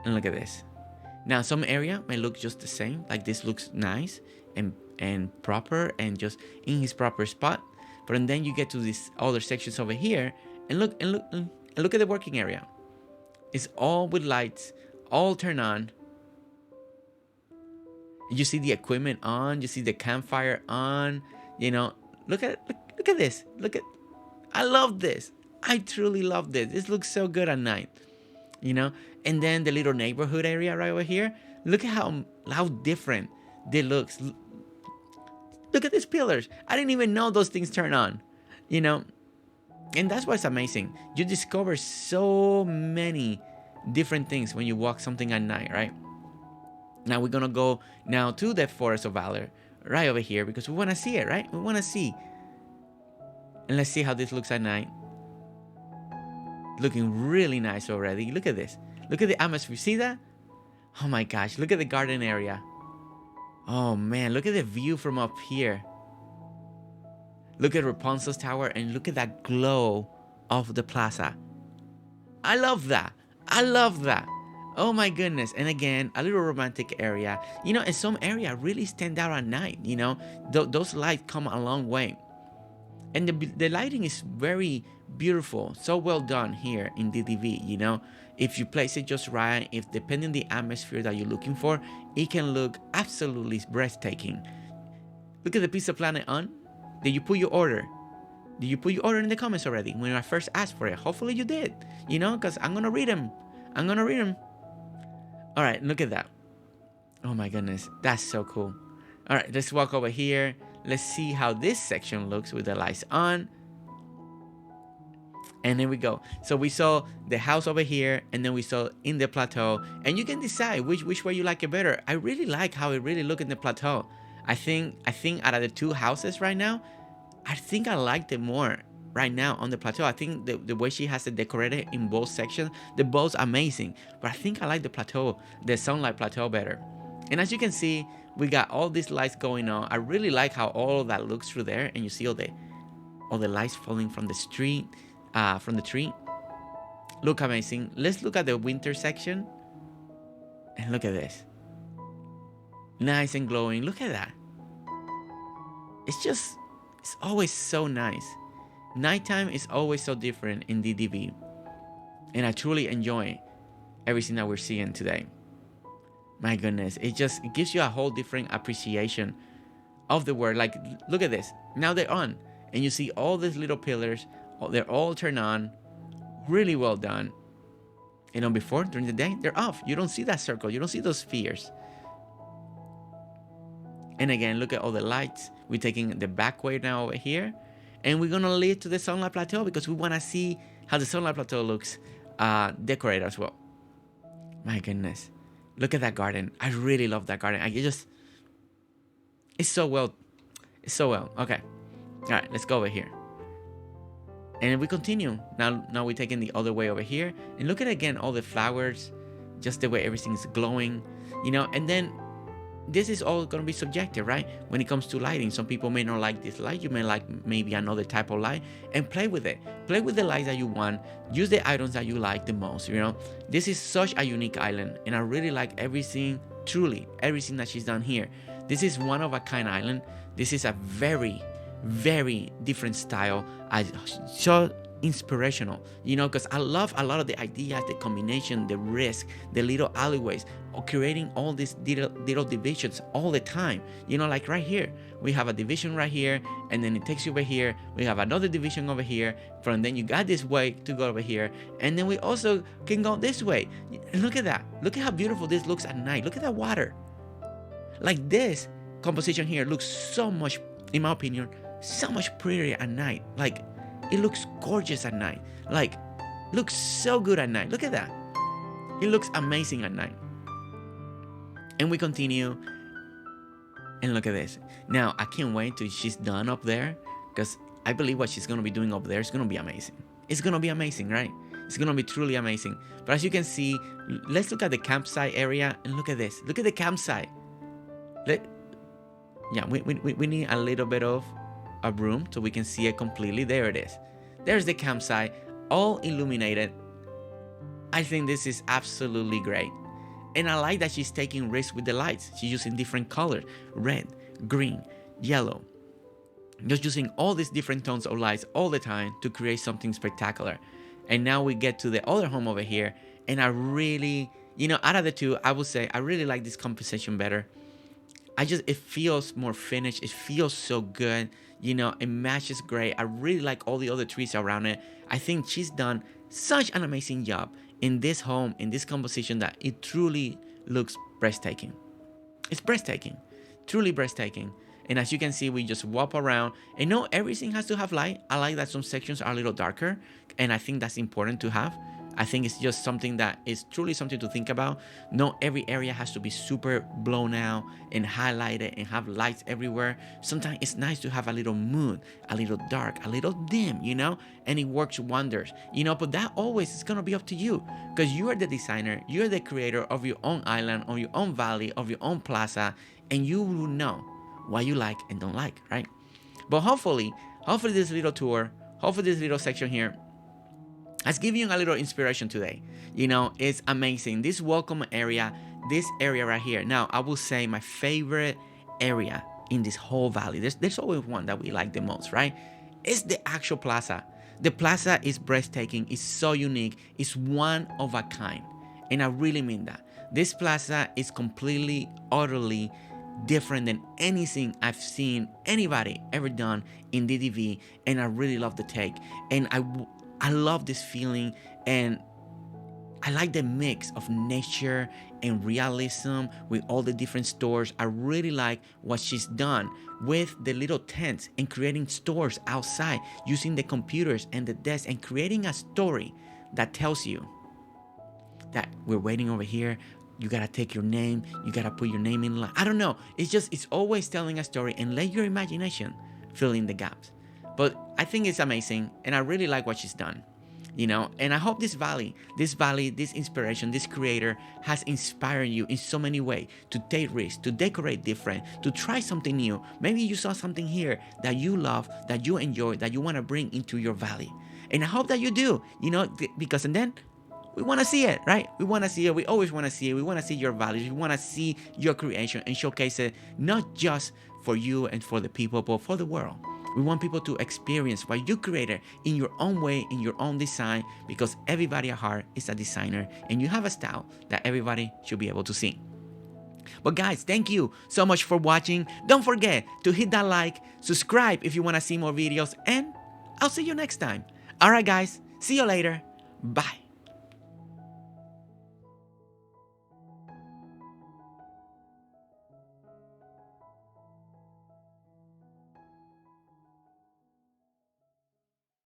And look at this. Now, some area may look just the same. Like this looks nice and proper and just in his proper spot. But then you get to these other sections over here and look at the working area. It's all with lights, all turned on. You see the equipment on, you see the campfire on, look at this. I love this. I truly love this. This looks so good at night, And then the little neighborhood area right over here. Look at how different it looks. Look at these pillars. I didn't even know those things turn on, And that's what's amazing. You discover so many different things when you walk something at night, right? Now we're going to go now to the Forest of Valor right over here because we want to see it, right? We want to see. And let's see how this looks at night. Looking really nice already. Look at this. Look at the atmosphere. See that? Oh my gosh. Look at the garden area. Oh man. Look at the view from up here. Look at Rapunzel's tower and look at that glow of the plaza. I love that. I love that. Oh my goodness. And again, a little romantic area. And some area really stand out at night. Those lights come a long way. And the lighting is very beautiful. So well done here in DDV. If you place it just right, if depending on the atmosphere that you're looking for, it can look absolutely breathtaking. Look at the Pizza Planet on. Did you put your order? Did you put your order in the comments already when I first asked for it? Hopefully you did. Because I'm going to read them. All right, look at that. Oh my goodness, that's so cool. All right, let's walk over here. Let's see how this section looks with the lights on. And then we go. So we saw the house over here, and then we saw in the plateau. And you can decide which way you like it better. I really like how it really looks in the plateau. I think out of the two houses right now, I think I liked it more right now on the plateau. I think the way she has it decorated in both sections, the both amazing. But I think I like the plateau, the Sunlight Plateau better. And as you can see, we got all these lights going on. I really like how all of that looks through there, and you see all the lights falling from the street, from the tree. Look amazing. Let's look at the winter section, and look at this. Nice and glowing. Look at that. It's always so nice. Nighttime is always so different in DDV. And I truly enjoy everything that we're seeing today. My goodness, it gives you a whole different appreciation of the word. Like, look at this. Now they're on, and you see all these little pillars. They're all turned on. Really well done. Before, during the day, they're off. You don't see that circle. You don't see those spheres. And again, look at all the lights. We're taking the back way now over here. And we're going to lead to the Sunlit Plateau because we want to see how the Sunlit Plateau looks decorated as well. My goodness. Look at that garden. I really love that garden. It's so well. It's so well. Okay. All right, let's go over here. And we continue. Now we're taking the other way over here. And look at, again, all the flowers. Just the way everything's glowing. And then this is all going to be subjective, right? When it comes to lighting, some people may not like this light. You may like maybe another type of light, and play with it. Play with the lights that you want. Use the items that you like the most. This is such a unique island, and I really like everything that she's done here. This is one of a kind island. This is a very, very different style. So inspirational, because I love a lot of the ideas, the combination, the risk, the little alleyways, or creating all these little divisions all the time. Like right here, we have a division right here, and then it takes you over here. We have another division over here. From then you got this way to go over here, and then we also can go this way. Look at that. Look at how beautiful this looks at night. Look at that water. Like, this composition here looks so much, in my opinion, so much prettier at night. Like, it looks gorgeous at night. Like, looks so good at night. Look at that. It looks amazing at night. And we continue. And look at this. Now, I can't wait till she's done up there, because I believe what she's going to be doing up there is going to be amazing. It's going to be amazing, right? It's going to be truly amazing. But as you can see, let's look at the campsite area, and look at this. Look at the campsite. We need a little bit of a room so we can see it completely. There it is. There's the campsite, all illuminated. I think this is absolutely great. And I like that she's taking risks with the lights. She's using different colors: red, green, yellow. Just using all these different tones of lights all the time to create something spectacular. And now we get to the other home over here. And I really, out of the two, I would say I really like this composition better. It feels more finished. It feels so good. It matches great. I really like all the other trees around it. I think she's done such an amazing job in this home, in this composition, that it truly looks breathtaking. It's breathtaking. Truly breathtaking. And as you can see, we just walk around. And no, everything has to have light. I like that some sections are a little darker. And I think that's important to have. I think it's just something that is truly something to think about. Not every area has to be super blown out and highlighted and have lights everywhere. Sometimes it's nice to have a little mood, a little dark, a little dim, and it works wonders, but that always is going to be up to you, because you are the designer, you're the creator of your own island, of your own valley, of your own plaza, and you will know what you like and don't like, right? But hopefully this little tour, hopefully this little section here has given you a little inspiration today. It's amazing. This welcome area, this area right here. Now, I will say my favorite area in this whole valley, there's always one that we like the most, right? It's the actual plaza. The plaza is breathtaking. It's so unique. It's one of a kind. And I really mean that. This plaza is completely, utterly different than anything I've seen anybody ever done in DDV. And I really love the take. And I love this feeling, and I like the mix of nature and realism with all the different stores. I really like what she's done with the little tents and creating stores outside, using the computers and the desks and creating a story that tells you that we're waiting over here. You gotta take your name. You gotta put your name in line. I don't know. It's always telling a story, and let your imagination fill in the gaps. But I think it's amazing, and I really like what she's done, and I hope this valley, this inspiration, this creator has inspired you in so many ways to take risks, to decorate different, to try something new. Maybe you saw something here that you love, that you enjoy, that you want to bring into your valley. And I hope that you do, because and then we want to see it, right? We want to see it. We always want to see it. We want to see your values. We want to see your creation and showcase it, not just for you and for the people, but for the world. We want people to experience what you created in your own way, in your own design, because everybody at heart is a designer, and you have a style that everybody should be able to see. But guys, thank you so much for watching. Don't forget to hit that like, subscribe if you want to see more videos, and I'll see you next time. Alright guys, see you later. Bye.